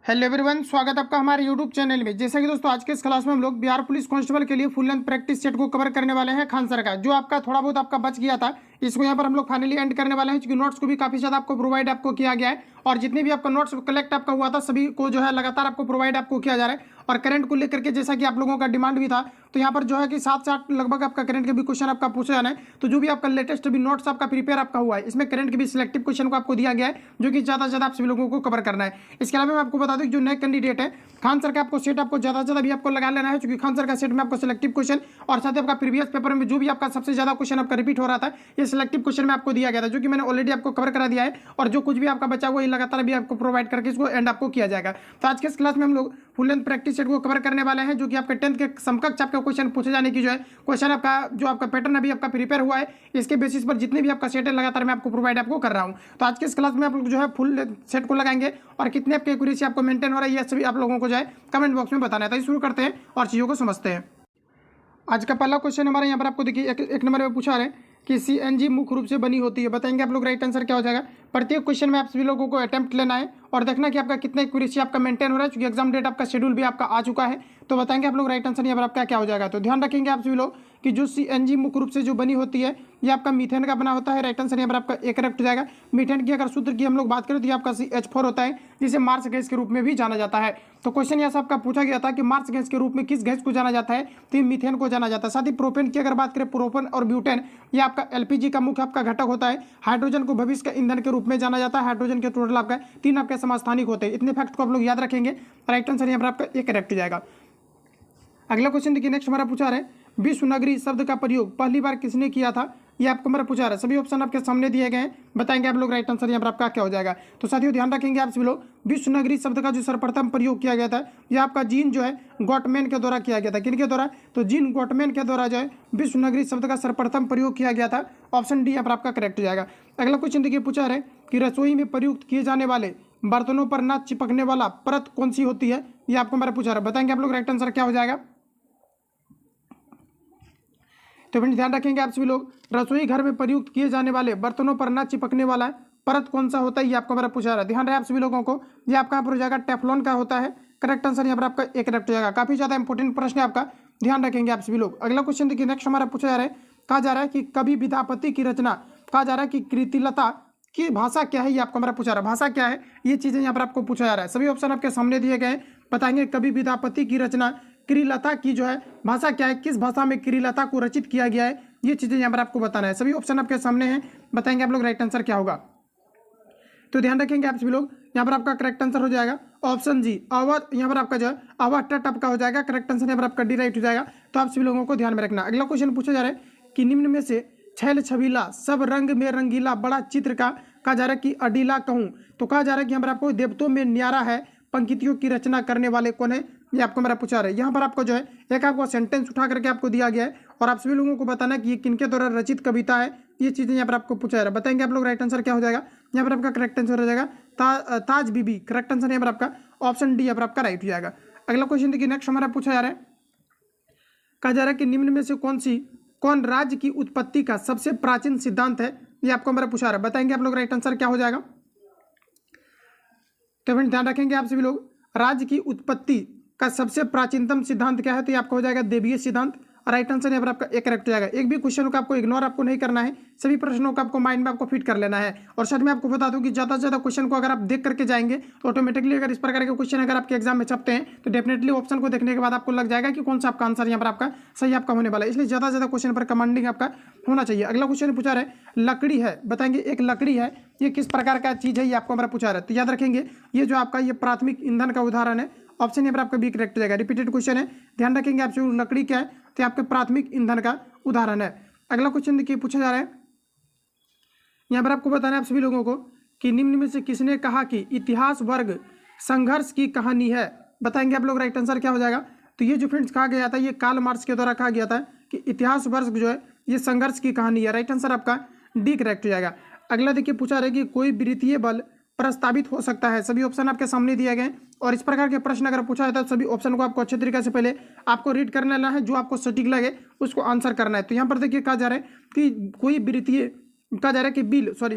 Hello everyone, स्वागत है आपका हमारे यूट्यूब चैनल में। जैसा कि दोस्तों आज के इस क्लास में हम लोग बिहार पुलिस कांस्टेबल के लिए फुल लेंथ प्रैक्टिस सेट को कवर करने वाले हैं खान सर का। जो आपका थोड़ा बहुत आपका बच गया था, इसको यहाँ पर हम लोग फाइनली एंड करने वाले हैं, क्योंकि नोट्स को भी काफी ज्यादा आपको प्रोवाइड आपको किया गया है और जितने भी आपका नोट्स कलेक्ट आपका हुआ था सभी को जो है लगातार आपको प्रोवाइड आपको किया जा रहा है। और करंट को लेकर के जैसा कि आप लोगों का डिमांड भी था, तो यहाँ पर जो है कि 7 से 8 लगभग आपका करंट के भी क्वेश्चन आपका पूछा जाना है। तो जो भी आपका लेटेस्ट भी नोट्स आपका प्रिपेयर आपका हुआ है, इसमें करंट के भी सिलेक्टिव क्वेश्चन को आपको दिया गया है, जो कि ज्यादा से ज्यादा आप सभी लोगों को कवर करना है। इसके अलावा मैं आपको बता दूं कि जो नए कैंडिडेट है खान सर का आपको सेट आपको ज्यादा से ज्यादा भी आपको लगा लेना है, क्योंकि खान सर का सेट में आपको सिलेक्टिव क्वेश्चन और साथ ही आपका प्रीवियस पेपर में जो भी आपका सबसे ज्यादा क्वेश्चन आपका रिपीट हो रहा था, ये सिलेक्टिव क्वेश्चन में आपको दिया गया था, जो कि मैंने ऑलरेडी आपको कवर करा दिया है। और जो कुछ भी आपका बचा हुआ है लगातार भी आपको प्रोवाइड करके इसको एंड आपको किया जाएगा। तो आज के इस क्लास में हम लोग फुल लेंथ प्रैक्टिस सेट को कवर करने वाले हैं, जो कि आपके 10th के समकक्ष आपका क्वेश्चन पूछे जाने की जो है क्वेश्चन आपका जो आपका पैटर्न अभी आपका प्रिपेयर हुआ है, इसके बेसिस पर जितने भी आपका सेट है लगातार मैं आपको प्रोवाइड आपको कर रहा हूं। तो आज के इस क्लास में आप लोग जो है फुल सेट को लगाएंगे और कितने आपके एक्यूरेसी आपको मेंटेन हो रहा है, ये सभी आप लोगों को जो है कमेंट बॉक्स में बताना है। तो शुरू करते हैं और चीज़ों को समझते हैं। आज का पहला क्वेश्चन हमारे यहाँ पर आपको देखिए एक नंबर में पूछा है कि सीएनजी मुख्य रूप से बनी होती है। बताएंगे आप लोग राइट आंसर क्या हो जाएगा। प्रत्येक क्वेश्चन में आप सभी लोगों को अटेम्प्ट लेना है और देखना कि आपका कितना एक्यूरेसी आपका मेंटेन हो रहा है, क्योंकि एग्जाम डेट आपका शेड्यूल भी आपका आ चुका है। तो बताएंगे आप लोग राइट आंसर यहाँ पर आपका क्या हो जाएगा। तो ध्यान रखेंगे आप सभी लोग कि जो सीएनजी मुख्य रूप से जो बनी होती है, ये आपका मीथेन का बना होता है। राइट आंसर यहाँ पर आपका एक करेक्ट हो जाएगा। मीथेन की अगर सूत्र की हम लोग बात करें तो ये आपका CH4 होता है, जिसे मार्स गैस के रूप में भी जाना जाता है। तो क्वेश्चन यहाँ से आपका पूछा गया था कि मार्स गैस के रूप में किस गैस को जाना जाता है, तो ये मीथेन को जाना जाता है। साथ ही प्रोपेन की अगर बात करें, प्रोपेन और ब्यूटेन ये आपका एलपीजी का मुख्य आपका घटक होता है। हाइड्रोजन को भविष्य का ईंधन के रूप में जाना जाता है। हाइड्रोजन के टोटल आपका 3 आपके समस्थानिक होते हैं। इतने फैक्ट को आप लोग याद रखेंगे। राइट आंसर यहाँ पर आपका एक करेक्ट हो जाएगा। अगला क्वेश्चन देखिए, नेक्स्ट हमारा पूछा है विश्व नगरी शब्द का प्रयोग पहली बार किसने किया था, ये आपको हमारा पूछा रहा है। सभी ऑप्शन आपके सामने दिए गए हैं। बताएंगे आप लोग राइट आंसर यहाँ पर आपका क्या हो जाएगा। तो साथियों ध्यान रखेंगे आप सभी लोग, विश्व नगरी शब्द का जो सर्वप्रथम प्रयोग किया गया था, यह आपका जीन जो है गॉटमैन के द्वारा किया गया था। किनके द्वारा? तो जीन गॉटमैन के द्वारा जो है विश्व नगरी शब्द का सर्वप्रथम प्रयोग किया गया था। ऑप्शन डी यहाँ पर आपका करेक्ट हो जाएगा। अगला क्वेश्चन देखिए, पूछा है कि रसोई में प्रयुक्त किए जाने वाले बर्तनों पर न चिपकने वाला परत कौन सी होती है, ये आपको हमारा पूछा रहा है। बताएंगे आप लोग राइट आंसर क्या हो जाएगा। तो फ्रेंड्स ध्यान रखेंगे आप सभी लोग, रसोई घर में प्रयुक्त किए जाने वाले बर्तनों पर न चिपकने वाला परत कौन सा होता है, ये आपको हमारा पूछा रहा है। ध्यान रहे आप सभी लोगों को, ये आपका यहाँ पर हो जाएगा टेफ्लॉन का होता है। करेक्ट आंसर यहाँ पर आपका एक करेक्ट हो जाएगा। काफी ज्यादा इंपॉर्टेंट प्रश्न है आपका, ध्यान रखेंगे आप सभी लोग। अगला क्वेश्चन देखिए, नेक्स्ट हमारा पूछा जा रहा है, कहा जा रहा है कि कवि विद्यापति की रचना, कहा जा रहा है कि कृतिलता की भाषा क्या है, ये आपको हमारा पूछा रहा है। भाषा क्या है, ये चीजें यहाँ पर आपको पूछा जा रहा है। सभी ऑप्शन आपके सामने दिए गए। बताएंगे कवि विद्यापति की रचना कृलता की जो है भाषा क्या है, किस भाषा में कृलता को रचित किया गया है, ये चीजें यहाँ पर आपको बताना है। सभी ऑप्शन आपके सामने हैं। बताएंगे आप लोग राइट आंसर क्या होगा। तो ध्यान रखेंगे आप सभी लोग, यहाँ पर आपका करेक्ट आंसर हो जाएगा ऑप्शन जी अवध। यहाँ पर आपका जो है अवध तट आपका हो जाएगा। करेक्ट आंसर यहाँ पर आपका डी राइट हो जाएगा। तो आप सभी लोगों को ध्यान में रखना। अगला क्वेश्चन पूछा जा रहा है कि निम्न में से छैल छबीला सब रंग में रंगीला बड़ा चित्र का, कहा जा रहा है कि अडीला कहूँ। तो कहा जा रहा है कि यहाँ पर आपको देवतों में न्यारा है पंक्तियों की रचना करने वाले कौन है, ये आपको मेरा पूछा रहा है। यहाँ पर आपको जो है एक आपको सेंटेंस उठा करके आपको दिया गया है और आप सभी लोगों को बताना कि ये किनके द्वारा रचित कविता है, ये चीजें यहाँ पर आपको पूछा जा रहा है। बताएंगे आप लोग राइट आंसर क्या हो जाएगा। यहाँ पर आपका करेक्ट आंसर हो जाएगा ताज बीबी। करेक्ट आंसर यहाँ पर आपका ऑप्शन डी यहाँ पर आपका राइट हो जाएगा। अगला क्वेश्चन देखिए, नेक्स्ट हमारा पूछा जा रहा है, कहा जा रहा है कि निम्न में से कौन राज्य की उत्पत्ति का सबसे प्राचीन सिद्धांत है, ये आपको हमारा पूछा रहा है। बताएंगे आप लोग राइट आंसर क्या हो जाएगा। तो फ्रेंड ध्यान रखेंगे आप सभी लोग, राज्य की उत्पत्ति का सबसे प्राचीनतम सिद्धांत क्या है, तो ये आपका हो जाएगा देवीय सिद्धांत। राइट आंसर यहाँ पर आपका एक करेक्ट हो जाएगा। एक भी क्वेश्चन को आपको इग्नोर आपको नहीं करना है, सभी प्रश्नों को आपको माइंड में आपको फिट कर लेना है। और साथ में आपको बता दूं कि ज़्यादा से ज़्यादा क्वेश्चन को अगर आप देख करके जाएंगे तो ऑटोमेटिकली अगर इस प्रकार के क्वेश्चन अगर आपके एग्जाम में छपते हैं तो डेफिनेटली ऑप्शन को देखने के बाद आपको लग जाएगा कि कौन सा आपका आंसर यहाँ पर आपका सही आपका होने वाला है। इसलिए ज़्यादा से ज़्यादा क्वेश्चन पर कमांडिंग आपका होना चाहिए। अगला क्वेश्चन पूछा रहा है लकड़ी है। बताएंगे एक लकड़ी है, ये किस प्रकार का चीज़ है, ये आपको हमारा पूछा रहा है। तो याद रखेंगे ये जो आपका ये प्राथमिक ईंधन का उदाहरण है। ऑप्शन यहाँ पर आपका बी करेक्ट हो जाएगा। रिपीटेड क्वेश्चन है, ध्यान रखेंगे आप लकड़ी क्या है, तो आपके प्राथमिक ईंधन का उदाहरण है। अगला क्वेश्चन देखिए पूछा जा रहा है, यहाँ पर आपको बताना है आप सभी लोगों को कि निम्न में से किसने कहा कि इतिहास वर्ग संघर्ष की कहानी है। बताएंगे आप लोग राइट आंसर क्या हो जाएगा। तो ये जो फ्रेंड्स कहा गया था, ये कार्ल मार्क्स के द्वारा कहा गया था कि इतिहास वर्ग जो है ये संघर्ष की कहानी है। राइट आंसर आपका डी करेक्ट हो जाएगा। अगला देखिए पूछा रहा है कि कोई वित्तीय बल प्रस्तावित हो सकता है। सभी ऑप्शन आपके सामने दिए गए और इस प्रकार के प्रश्न अगर पूछा जाता है तो सभी ऑप्शन को आपको अच्छे तरीके से पहले आपको रीड कर लेना है, जो आपको सटीक लगे उसको आंसर करना है। तो यहाँ पर देखिए कहा जा रहा है कि कोई वित्तीय, कहा जा रहा है कि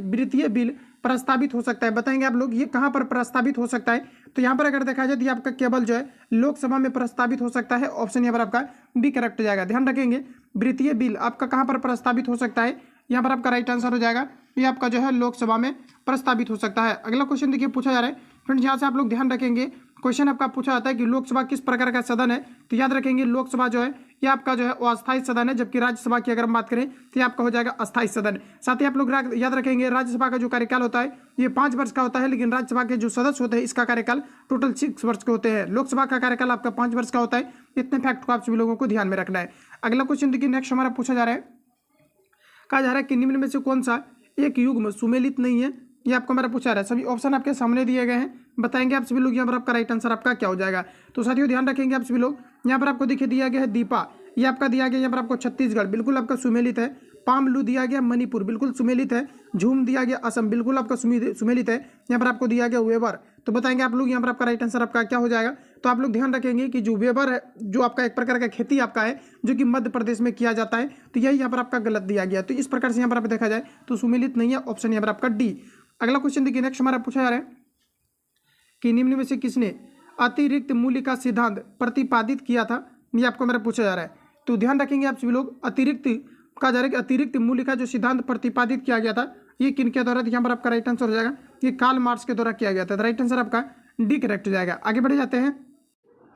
वित्तीय बिल प्रस्तावित हो सकता है? बताएंगे आप लोग ये कहाँ पर प्रस्तावित हो सकता है? तो यहाँ पर अगर देखा जाए तो ये आपका केवल जो है लोकसभा में प्रस्तावित हो सकता है। ऑप्शन यहाँ पर आपका बी करेक्ट हो जाएगा। ध्यान रखेंगे वित्तीय बिल आपका कहाँ पर प्रस्तावित हो सकता है? यहाँ पर आपका राइट आंसर हो जाएगा ये आपका जो है लोकसभा में प्रस्तावित हो सकता है। अगला क्वेश्चन देखिए पूछा जा रहा है फ्रेंड्स, यहाँ से आप लोग ध्यान रखेंगे क्वेश्चन आपका पूछा जाता है कि लोकसभा किस प्रकार का सदन है? तो याद रखेंगे लोकसभा जो है ये आपका जो है अस्थायी सदन है, जबकि राज्यसभा की अगर हम बात करें तो ये आपका हो जाएगा अस्थायी सदन। साथ ही आप लोग याद रखेंगे राज्यसभा का जो कार्यकाल होता है ये 5 वर्ष का होता है, लेकिन राज्यसभा के जो सदस्य होते हैं इसका कार्यकाल टोटल 6 वर्ष के होते हैं। लोकसभा का कार्यकाल आपका 5 वर्ष का होता है। इतने फैक्ट को आप सभी लोगों को ध्यान में रखना है। अगला क्वेश्चन देखिए नेक्स्ट हमारा पूछा जा रहा है, कहा जा रहा है कि निम्न में से कौन सा एक युग्म सुमेलित नहीं है? ये आपको हमारा पूछा रहा है। सभी ऑप्शन आपके सामने दिए गए हैं, बताएंगे आप सभी लोग यहाँ पर आपका राइट आंसर आपका क्या हो जाएगा। तो साथियों ध्यान रखेंगे आप सभी लोग, यहाँ पर आपको देखिए दिया गया है दीपा, ये आपका दिया गया यहाँ पर आपको छत्तीसगढ़ बिल्कुल आपका सुमेलित है। पामलू दिया गया मणिपुर बिल्कुल सुमेलित है। झूम दिया गया असम बिल्कुल आपका सुमेलित है। यहाँ पर आपको दिया गया वेबर, तो बताएंगे आप लोग यहाँ पर आपका राइट आंसर आपका क्या हो जाएगा। तो आप लोग ध्यान रखेंगे कि जो वेबर है जो आपका एक प्रकार का खेती आपका है जो कि मध्य प्रदेश में किया जाता है, तो यही यहाँ पर आपका गलत दिया गया। तो इस प्रकार से यहाँ पर आप देखा जाए तो सुमेलित नहीं है। ऑप्शन यहाँ पर आपका डी। अगला क्वेश्चन देखिए नेक्स्ट हमारा पूछा जा रहा है कि निम्न में से किसने अतिरिक्त मूल्य का सिद्धांत प्रतिपादित किया था? ये आपको मेरा पूछा जा रहा है। तो ध्यान रखेंगे आप सभी लोग, अतिरिक्त कहा जा रहा है कि अतिरिक्त मूल्य का जो सिद्धांत प्रतिपादित किया गया था ये किनके द्वारा? यहाँ पर आपका राइट आंसर हो जाएगा ये कार्ल मार्क्स के द्वारा किया गया था। राइट आंसर आपका डी करेक्ट हो जाएगा। आगे बढ़े जाते हैं।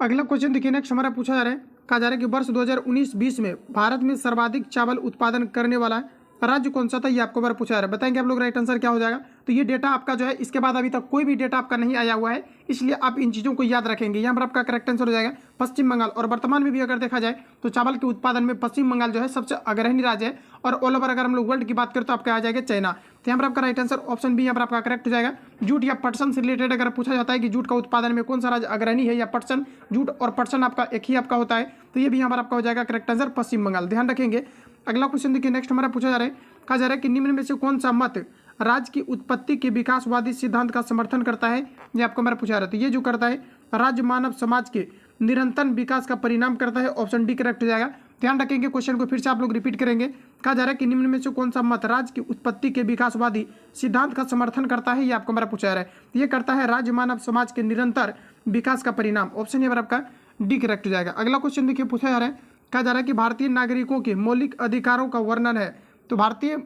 अगला क्वेश्चन देखिए नेक्स्ट हमारा पूछा जा रहा है, कहा जा रहा है कि वर्ष 2019-20 में भारत में सर्वाधिक चावल उत्पादन करने वाला राज्य कौन सा था? ये आपको बार पूछा जा रहा है, बताएंगे आप लोग राइट आंसर क्या हो जाएगा। तो ये डेटा आपका जो है इसके बाद अभी तक कोई भी डेटा आपका नहीं आया हुआ है, इसलिए आप इन चीज़ों को याद रखेंगे। यहाँ पर आपका करेक्ट आंसर हो जाएगा पश्चिम बंगाल। और वर्तमान में भी अगर देखा जाए तो चावल के उत्पादन में पश्चिम बंगाल जो है सबसे अग्रणी राज्य है। और ऑल ओवर अगर हम लोग वर्ल्ड की बात करें तो आपका आ जाएगा चाइना। तो यहाँ पर आपका राइट आंसर ऑप्शन बी यहाँ पर आपका करेक्ट हो जाएगा। जूट या पटसन से रिलेटेड अगर पूछा जाता है कि जूट का उत्पादन में कौन सा राज्य अग्रणी है या पटसन, जूट और पटसन आपका एक ही आपका होता है, तो ये भी यहाँ पर आपका हो जाएगा करेक्ट आंसर पश्चिम बंगाल। ध्यान रखेंगे। अगला क्वेश्चन देखिए नेक्स्ट हमारा पूछा जा रहा है, कहा जा रहा है कि निम्न में से कौन सा मत राज्य की उत्पत्ति के विकासवादी सिद्धांत का समर्थन करता है? ये आपको हमारा पूछा रहा था। ये जो करता है राज्य मानव समाज के निरंतर विकास का परिणाम करता है। ऑप्शन डी करेक्ट हो जाएगा। ध्यान रखेंगे क्वेश्चन को फिर से आप लोग रिपीट करेंगे। कहा जा रहा है कि निम्न में से कौन सा मत राज्य की उत्पत्ति के विकासवादी सिद्धांत का समर्थन करता है? ये आपको हमारा पूछा जा रहा है। ये करता है राज्य मानव समाज के निरंतर विकास का परिणाम। ऑप्शन यहाँ पर आपका डी करेक्ट हो जाएगा। अगला क्वेश्चन देखिए पूछा जा रहा है, कहा जा रहा है कि भारतीय नागरिकों के मौलिक अधिकारों का वर्णन है। तो भारतीय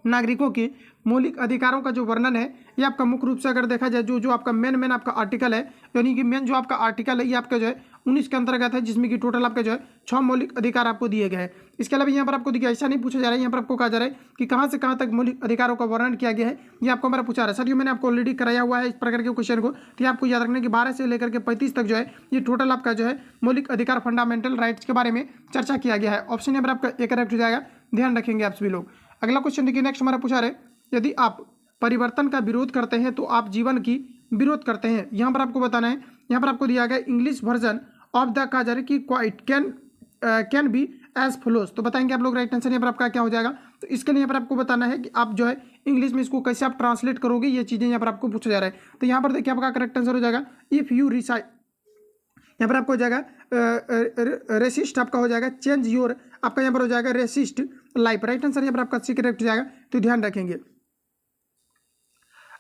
नागरिकों के मौलिक अधिकारों का जो वर्णन है ये आपका मुख्य रूप से अगर देखा जाए जो आपका मेन आपका आर्टिकल है, यानी कि मेन जो आपका आर्टिकल है ये आपका जो है 19 के अंतर्गत है, जिसमें कि टोटल आपका जो है 6 मौलिक अधिकार आपको दिए गए हैं। इसके अलावा यहाँ पर आपको देखिए ऐसा नहीं पूछा जा रहा है, यहाँ पर आपको कहा जा रहा है कि कहाँ से कहाँ तक मौलिक अधिकारों का वर्णन किया गया है, ये आपको हमारा पूछा रहा है। सर ये मैंने आपको ऑलरेडी कराया हुआ है इस प्रकार के क्वेश्चन को, तो आपको याद रखना कि 12 से लेकर के 35 तक जो है ये टोटल आपका जो है मौलिक अधिकार फंडामेंटल राइट्स के बारे में चर्चा किया गया है। ऑप्शन यहाँ पर आपका एक करेक्ट हो जाएगा। ध्यान रखेंगे आप सभी लोग। अगला क्वेश्चन देखिए नेक्स्ट हमारा पूछा रहे, यदि आप परिवर्तन का विरोध करते हैं तो आप जीवन की विरोध करते हैं। यहाँ पर आपको बताना है, यहाँ पर आपको दिया गया इंग्लिश वर्जन ऑफ द कहा जा रहा है कि quite can be as follows. तो बताएंगे आप लोग राइट आंसर यहाँ पर आपका क्या हो जाएगा। तो इसके लिए यहाँ पर आपको बताना है कि आप जो है इंग्लिश में इसको कैसे आप ट्रांसलेट करोगे, ये चीज़ें यहाँ पर आपको पूछा जा रहा है। तो यहाँ पर देखिए आपका करेक्ट आंसर हो जाएगा इफ यू रिसाइड, यहाँ पर आपको हो जाएगा रेसिस्ट आपका हो जाएगा चेंज योर, आपका यहाँ पर हो जाएगा रेसिस्ट लाइफ। राइट आंसर यहाँ पर आपका सी करेक्ट हो जाएगा। तो ध्यान रखेंगे।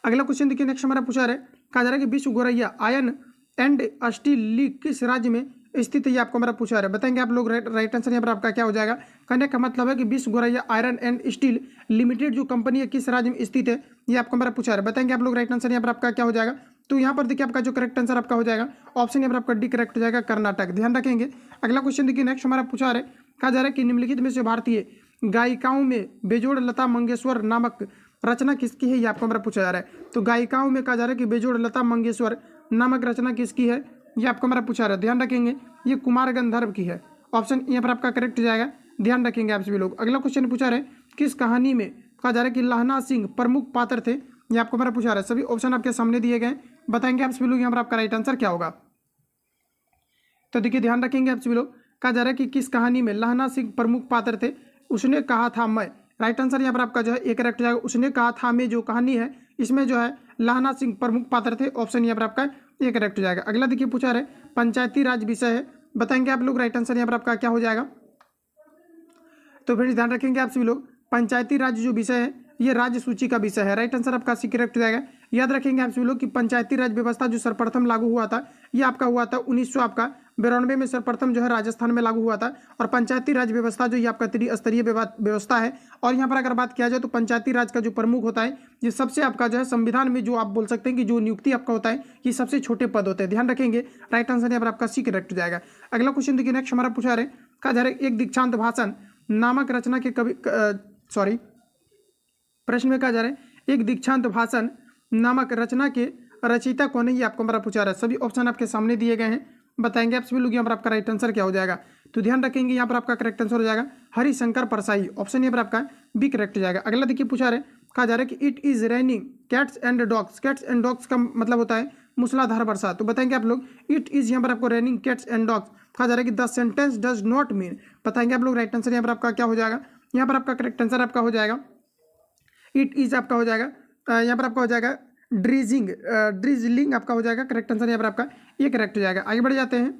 अगला क्वेश्चन देखिए नेक्स्ट हमारा पूछा रहा है, कहा जा रहा है कि विश्व गौरैया आयन एंड स्टील लीग किस राज्य में स्थित है? ये आपको हमारा पूछा रहा है, बताएंगे आप लोग राइट आंसर यहाँ पर आपका क्या हो जाएगा। कहने का मतलब है कि विश्व गौरैया आयरन एंड स्टील लिमिटेड जो कंपनी है किस राज्य में स्थित है, ये आपको हमारा पूछा रहा है, बताएंगे आप लोग राइट आंसर यहाँ पर आपका क्या हो जाएगा। तो यहाँ पर देखिए आपका जो करेक्ट आंसर आपका हो जाएगा ऑप्शन यहाँ पर आपका डी करेक्ट हो जाएगा कर्नाटक। ध्यान रखेंगे। अगला क्वेश्चन देखिए नेक्स्ट हमारा पूछा रहा है, कहा जा रहा है कि निम्नलिखित में से भारतीय गायिकाओं में बेजोड़ लता मंगेशकर नामक रचना किसकी है? ये आपको हमारा पूछा जा रहा है। तो गायिकाओं में कहा जा रहा है कि बेजोड़ लता मंगेशकर नामक रचना किसकी है, ये आपको हमारा पूछा रहा है। ध्यान रखेंगे ये कुमार गंधर्व की है। ऑप्शन यहाँ पर आपका करेक्ट हो जाएगा। ध्यान रखेंगे आप सभी लोग। अगला क्वेश्चन पूछा रहे, किस कहानी में कहा जा रहा है कि लहना सिंह प्रमुख पात्र थे? ये आपको हमारा पूछा रहा है। सभी ऑप्शन आपके सामने दिए गए, बताएंगे आप सभी लोग यहाँ पर आपका राइट आंसर क्या होगा। तो देखिए ध्यान रखेंगे आप सभी लोग, कहा जा रहा है कि किस कहानी में लहना सिंह प्रमुख पात्र थे? उसने कहा था मैं। राइट आंसर यहाँ पर आपका जो है एक करेक्ट हो जाएगा। उसने कहा था मैं जो कहानी है इसमें जो है लहना सिंह प्रमुख पात्र थे। ऑप्शन यहाँ पर आपका एक करेक्ट हो जाएगा। अगला देखिए पूछा रहे, पंचायती राज विषय है, बताएंगे आप लोग राइट आंसर यहाँ पर आपका क्या हो जाएगा। तो फिर ध्यान रखेंगे आप सभी लोग, पंचायती राज जो विषय है ये राज्य सूची का विषय है। राइट आंसर आपका सी करेक्ट हो जाएगा। याद रखेंगे आप सभी लोग कि पंचायती राज व्यवस्था जो सर्वप्रथम लागू हुआ था ये आपका हुआ था 1992 में सर्वप्रथम जो है राजस्थान में लागू हुआ था। और पंचायती राज व्यवस्था जो ये आपका त्रिस्तरीय व्यवस्था है। और यहाँ पर अगर बात किया जाए तो पंचायती राज का जो प्रमुख होता है ये सबसे आपका जो है संविधान में जो आप बोल सकते हैं कि जो नियुक्ति आपका होता है ये सबसे छोटे पद होते हैं, ध्यान रखेंगे। राइट आंसर यहाँ पर आपका सी करेक्ट हो जाएगा। अगला क्वेश्चन देखिए नेक्स्ट हमारा पूछा रहे कहा जा रहा है एक दीक्षांत भाषण नामक रचना के कवि प्रश्न में कहा जा रहा है एक दीक्षांत भाषण नामक रचना के रचयिता कौन है, ये आपको हमारा पूछा रहा है। सभी ऑप्शन आपके सामने दिए गए हैं, बताएंगे आप सभी लोग। यहाँ पर आपका राइट आंसर क्या हो जाएगा, तो ध्यान रखेंगे यहाँ पर आपका करेक्ट आंसर हो जाएगा हरिशंकर परसाई, ऑप्शन यहाँ पर आपका बी करेक्ट हो जाएगा। अगला देखिए पूछा रहे कहा जा रहा है कि it is raining cats and dogs. Cats and dogs का मतलब होता है मूसलाधार वर्षा, तो बताएंगे आप लोग इट इज यहाँ पर आपको रेनिंग कैट्स एंड डॉग्स कहा जा रहा है कि the sentence does not mean, बताएंगे आप लोग। राइट आंसर यहाँ पर आपका क्या हो जाएगा, यहाँ पर आपका करेक्ट आंसर आपका हो जाएगा इट इज आपका हो जाएगा यहाँ पर आपका हो जाएगा ड्रिजलिंग आपका हो जाएगा। करेक्ट आंसर यहाँ पर आपका ये करेक्ट हो जाएगा। आगे बढ़ जाते हैं।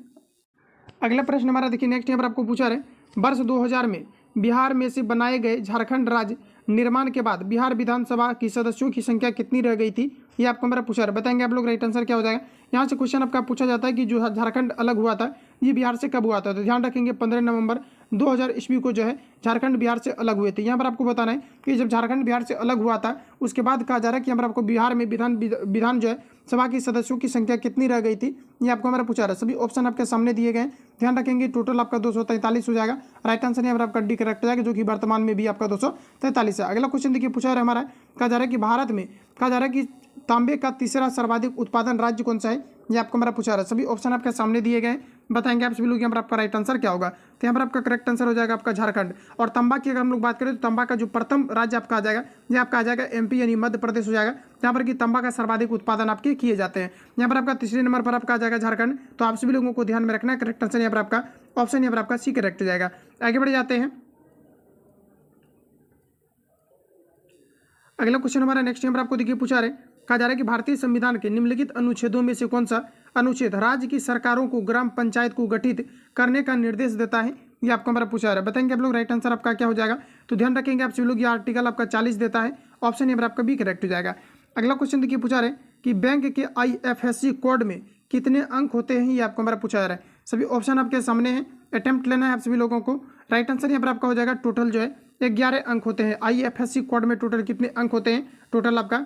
अगला प्रश्न हमारा देखिए नेक्स्ट यहाँ पर आपको पूछा रहे वर्ष 2000 में बिहार में से बनाए गए झारखंड राज्य निर्माण के बाद बिहार विधानसभा की सदस्यों की संख्या कितनी रह गई थी, ये आपको हमारा पूछा रहा है, बताएंगे आप लोग। राइट आंसर क्या हो जाएगा। यहाँ से क्वेश्चन आपका पूछा जाता है कि जो झारखंड अलग हुआ था ये बिहार से कब हुआ था, तो ध्यान रखेंगे 15 नवंबर 2000 ईस्वी को जो है झारखंड बिहार से अलग हुए थे। यहाँ पर आपको बताना है कि जब झारखंड बिहार से अलग हुआ था उसके बाद कहा जा रहा है कि यहाँ पर आपको बिहार में विधान जो है सभा की सदस्यों की संख्या कितनी रह गई थी, ये आपको हमारा पूछा रहा है। सभी ऑप्शन आपके सामने दिए गए, ध्यान रखेंगे। टोटल आपका 243 हो जाएगा। राइट आंसर यहाँ पर आपका डी करेक्ट हो जाएगा, जो कि वर्तमान में भी आपका 243 है। अगला क्वेश्चन देखिए पूछा रहा है हमारा, कहा जा रहा है कि भारत में कहा जा रहा है कि तांबे का तीसरा सर्वाधिक उत्पादन राज्य कौन सा है, ये आपको हमारा पूछा रहा है। सभी ऑप्शन आपके सामने दिए गए, बताएंगे आप सभी लोग यहाँ पर आपका राइट आंसर क्या होगा, तो यहाँ पर आपका करेक्ट आंसर हो जाएगा आपका झारखंड। और तंबा की अगर हम लोग बात करें तो तंबा का जो प्रथम राज्य आपका आ जाएगा ये आपका आ जाएगा एमपी यानी मध्य प्रदेश हो जाएगा, जहाँ पर कि तंबा का सर्वाधिक उत्पादन आपके किए जाते हैं। यहाँ पर आपका तीसरे नंबर पर आपका आ जाएगा झारखंड, तो आप सभी लोगों को ध्यान में रखना है। करेक्ट आंसर यहाँ पर आपका ऑप्शन यहाँ पर आपका सी करेक्ट हो जाएगा। आगे बढ़ जाते हैं। अगला क्वेश्चन हमारा नेक्स्ट यहाँ पर आपको देखिए पूछा रहे, कहा जा रहा है कि भारतीय संविधान के निम्नलिखित अनुच्छेदों में से कौन सा अनुच्छेद राज्य की सरकारों को ग्राम पंचायत को गठित करने का निर्देश देता है, ये आपको हमारा पूछा रहा है, बताएंगे आप लोग। राइट आंसर आपका क्या हो जाएगा, तो ध्यान रखेंगे आप सभी लोग ये आर्टिकल आपका 40 देता है, ऑप्शन यहाँ पर आपका भी करेक्ट हो जाएगा। अगला क्वेश्चन देखिए पूछा रहे कि बैंक के IFSC कोड में कितने अंक होते हैं, ये आपको हमारा पूछा जा रहा है। सभी ऑप्शन आपके सामने हैं, अटेम्प्ट लेना है आप सभी लोगों को। राइट आंसर यहाँ पर आपका हो जाएगा टोटल जो है 11 अंक होते हैं। IFSC कोड में टोटल कितने अंक होते हैं, टोटल आपका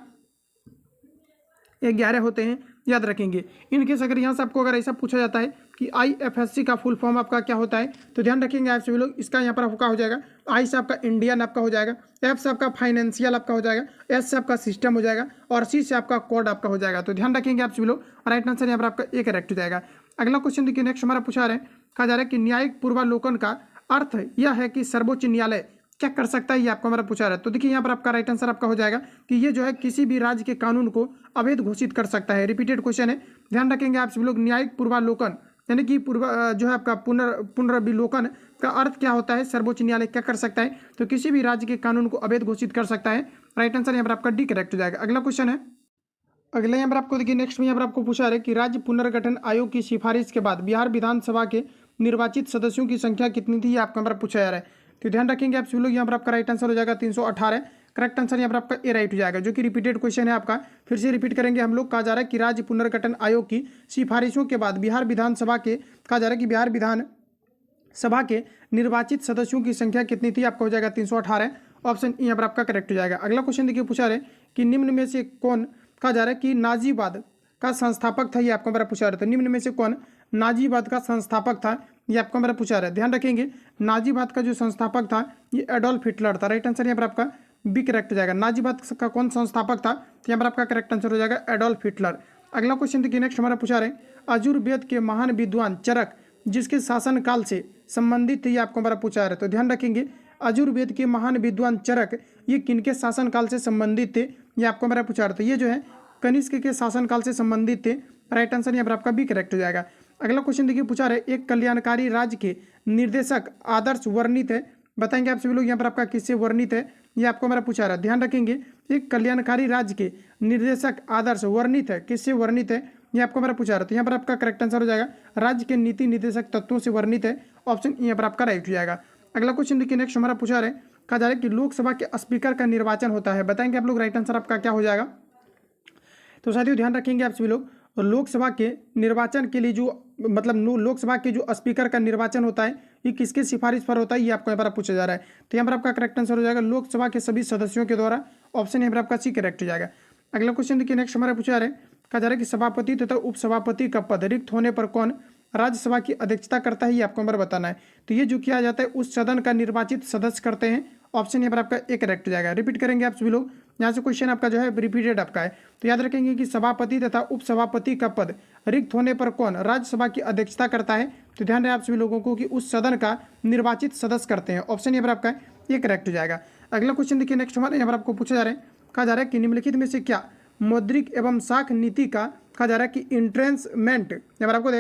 11 होते हैं, याद रखेंगे। इनकेस अगर यहाँ से आपको अगर ऐसा पूछा जाता है कि IFSC का फुल फॉर्म आपका क्या होता है, तो ध्यान रखेंगे आप सभी लोग। इसका यहाँ पर आपका हो जाएगा I से आपका इंडियन आपका हो जाएगा, F से आपका फाइनेंशियल आपका हो जाएगा, S से आपका सिस्टम हो जाएगा और C से आपका कोड आपका हो जाएगा, तो ध्यान रखेंगे आप सभी लोग। राइट आंसर यहाँ पर आपका एक करेक्ट हो जाएगा। अगला क्वेश्चन देखिए नेक्स्ट हमारा पूछा रहे, कहा जा रहा है कि न्यायिक पूर्वालोकन का अर्थ यह है कि सर्वोच्च न्यायालय क्या कर सकता है, ये आपको हमारा पूछा रहा है। तो देखिए यहाँ पर आपका राइट आंसर आपका हो जाएगा कि ये जो है किसी भी राज्य के कानून को अवैध घोषित कर सकता है। रिपीटेड क्वेश्चन है, ध्यान रखेंगे आप सभी लोग। न्यायिक पूर्वालोकन यानी कि जो है आपका पुनर्विलोकन का अर्थ क्या होता है, सर्वोच्च न्यायालय क्या कर सकता है, तो किसी भी राज्य के कानून को अवैध घोषित कर सकता है। राइट आंसर यहाँ पर आपका डी करेक्ट हो जाएगा। अगला क्वेश्चन है, अगले यहाँ पर आपको देखिए नेक्स्ट में यहाँ पर आपको पूछा है कि राज्य पुनर्गठन आयोग की सिफारिश के बाद बिहार विधानसभा के निर्वाचित सदस्यों की संख्या कितनी थी, ये आपको हमारा पूछा जा रहा है। तो ध्यान रखेंगे आप सभी लोग, यहाँ पर आपका राइट आंसर हो जाएगा 318। करेक्ट आंसर यहाँ पर आपका ए राइट हो जाएगा, जो कि रिपीटेड क्वेश्चन है आपका। फिर से रिपीट करेंगे हम लोग। कहा जा रहा है कि राज्य पुनर्गठन आयोग की सिफारिशों के बाद बिहार विधानसभा के कहा जा रहा है कि बिहार विधान सभा के निर्वाचित सदस्यों की संख्या कितनी थी, आपका हो जाएगा 318, ऑप्शन यहाँ पर आपका करेक्ट हो जाएगा। अगला क्वेश्चन देखिए पूछा रहे कि निम्न में से कौन कहा जा रहा है कि नाजीवाद का संस्थापक था, ये आपको हमारा पूछा रहा था। निम्न में से कौन नाजीवाद का संस्थापक था, ये आपको हमारा पूछा रहा है। ध्यान रखेंगे नाजीवाद का जो संस्थापक था ये एडोल्फ हिटलर था। राइट आंसर यहाँ पर आपका बी करेक्ट हो जाएगा। नाजीवाद का कौन संस्थापक था, तो यहाँ पर आपका करेक्ट आंसर हो जाएगा एडोल्फ हिटलर। अगला क्वेश्चन देखिए नेक्स्ट हमारा पूछा रहे आयुर्वेद के महान विद्वान चरक जिसके शासनकाल से संबंधित थे, ये आपको हमारा पूछा रहा है। तो ध्यान रखेंगे आयुर्वेद के महान विद्वान चरक ये किनके शासनकाल से संबंधित थे, ये आपको हमारा पूछा रहा था। ये जो है कनिष्क के शासनकाल से संबंधित थे। राइट आंसर यहाँ पर आपका बी करेक्ट हो जाएगा। अगला क्वेश्चन देखिए पूछा रहे एक कल्याणकारी राज्य के निर्देशक आदर्श वर्णित है, बताएंगे आप सभी लोग यहाँ पर आपका किससे वर्णित है, ये आपको हमारा पूछा रहा है। ध्यान रखेंगे एक कल्याणकारी राज्य के निर्देशक आदर्श वर्णित है, किससे वर्णित है, ये आपको हमारा पूछा रहा था। यहाँ पर आपका करेक्ट आंसर हो जाएगा राज्य के नीति निर्देशक तत्वों से वर्णित है, ऑप्शन यहाँ पर आपका राइट हो जाएगा। अगला क्वेश्चन देखिए नेक्स्ट हमारा पूछा रहे कहा जा रहा है कि लोकसभा के स्पीकर का निर्वाचन होता है। बताएंगे आप लोग राइट आंसर आपका क्या हो जाएगा। तो साथियों ध्यान रखेंगे आप सभी लोग, लोकसभा के निर्वाचन के लिए जो मतलब लोकसभा के जो स्पीकर का निर्वाचन होता है ये किसके सिफारिश पर होता है, ये आपको यहाँ पर पूछा जा रहा है। तो यहाँ पर आपका करेक्ट आंसर हो जाएगा लोकसभा के सभी सदस्यों के द्वारा। ऑप्शन यहाँ पर आपका सी करेक्ट हो जाएगा। अगला क्वेश्चन देखिए, नेक्स्ट हमारा पूछा जा रहा है, कहा जा रहा है कि सभापति तथा उपसभापति का पद रिक्त होने पर कौन राज्यसभा की अध्यक्षता करता है, ये आपको हमारा बताना है। तो ये जो किया जाता है उस सदन का निर्वाचित सदस्य करते हैं। ऑप्शन यहाँ पर आपका एक करेक्ट हो जाएगा। रिपीट करेंगे आप सभी लोग, यहाँ से क्वेश्चन आपका जो है रिपीटेड आपका है। तो याद रखेंगे कि सभापति तथा उपसभापति का पद रिक्त होने पर कौन राज्यसभा की अध्यक्षता करता है। तो ध्यान रहे आप सभी लोगों को कि उस सदन का निर्वाचित सदस्य करते हैं। ऑप्शन यहाँ पर आपका ये करेक्ट हो जाएगा। अगला क्वेश्चन देखिए, नेक्स्ट हमारे यहाँ पर आपको पूछा जा रहा है, कहा जा रहा है कि निम्नलिखित में से क्या मौद्रिक एवं साख नीति का कहा जा रहा है कि इंट्रेंसमेंट यहाँ पर आपको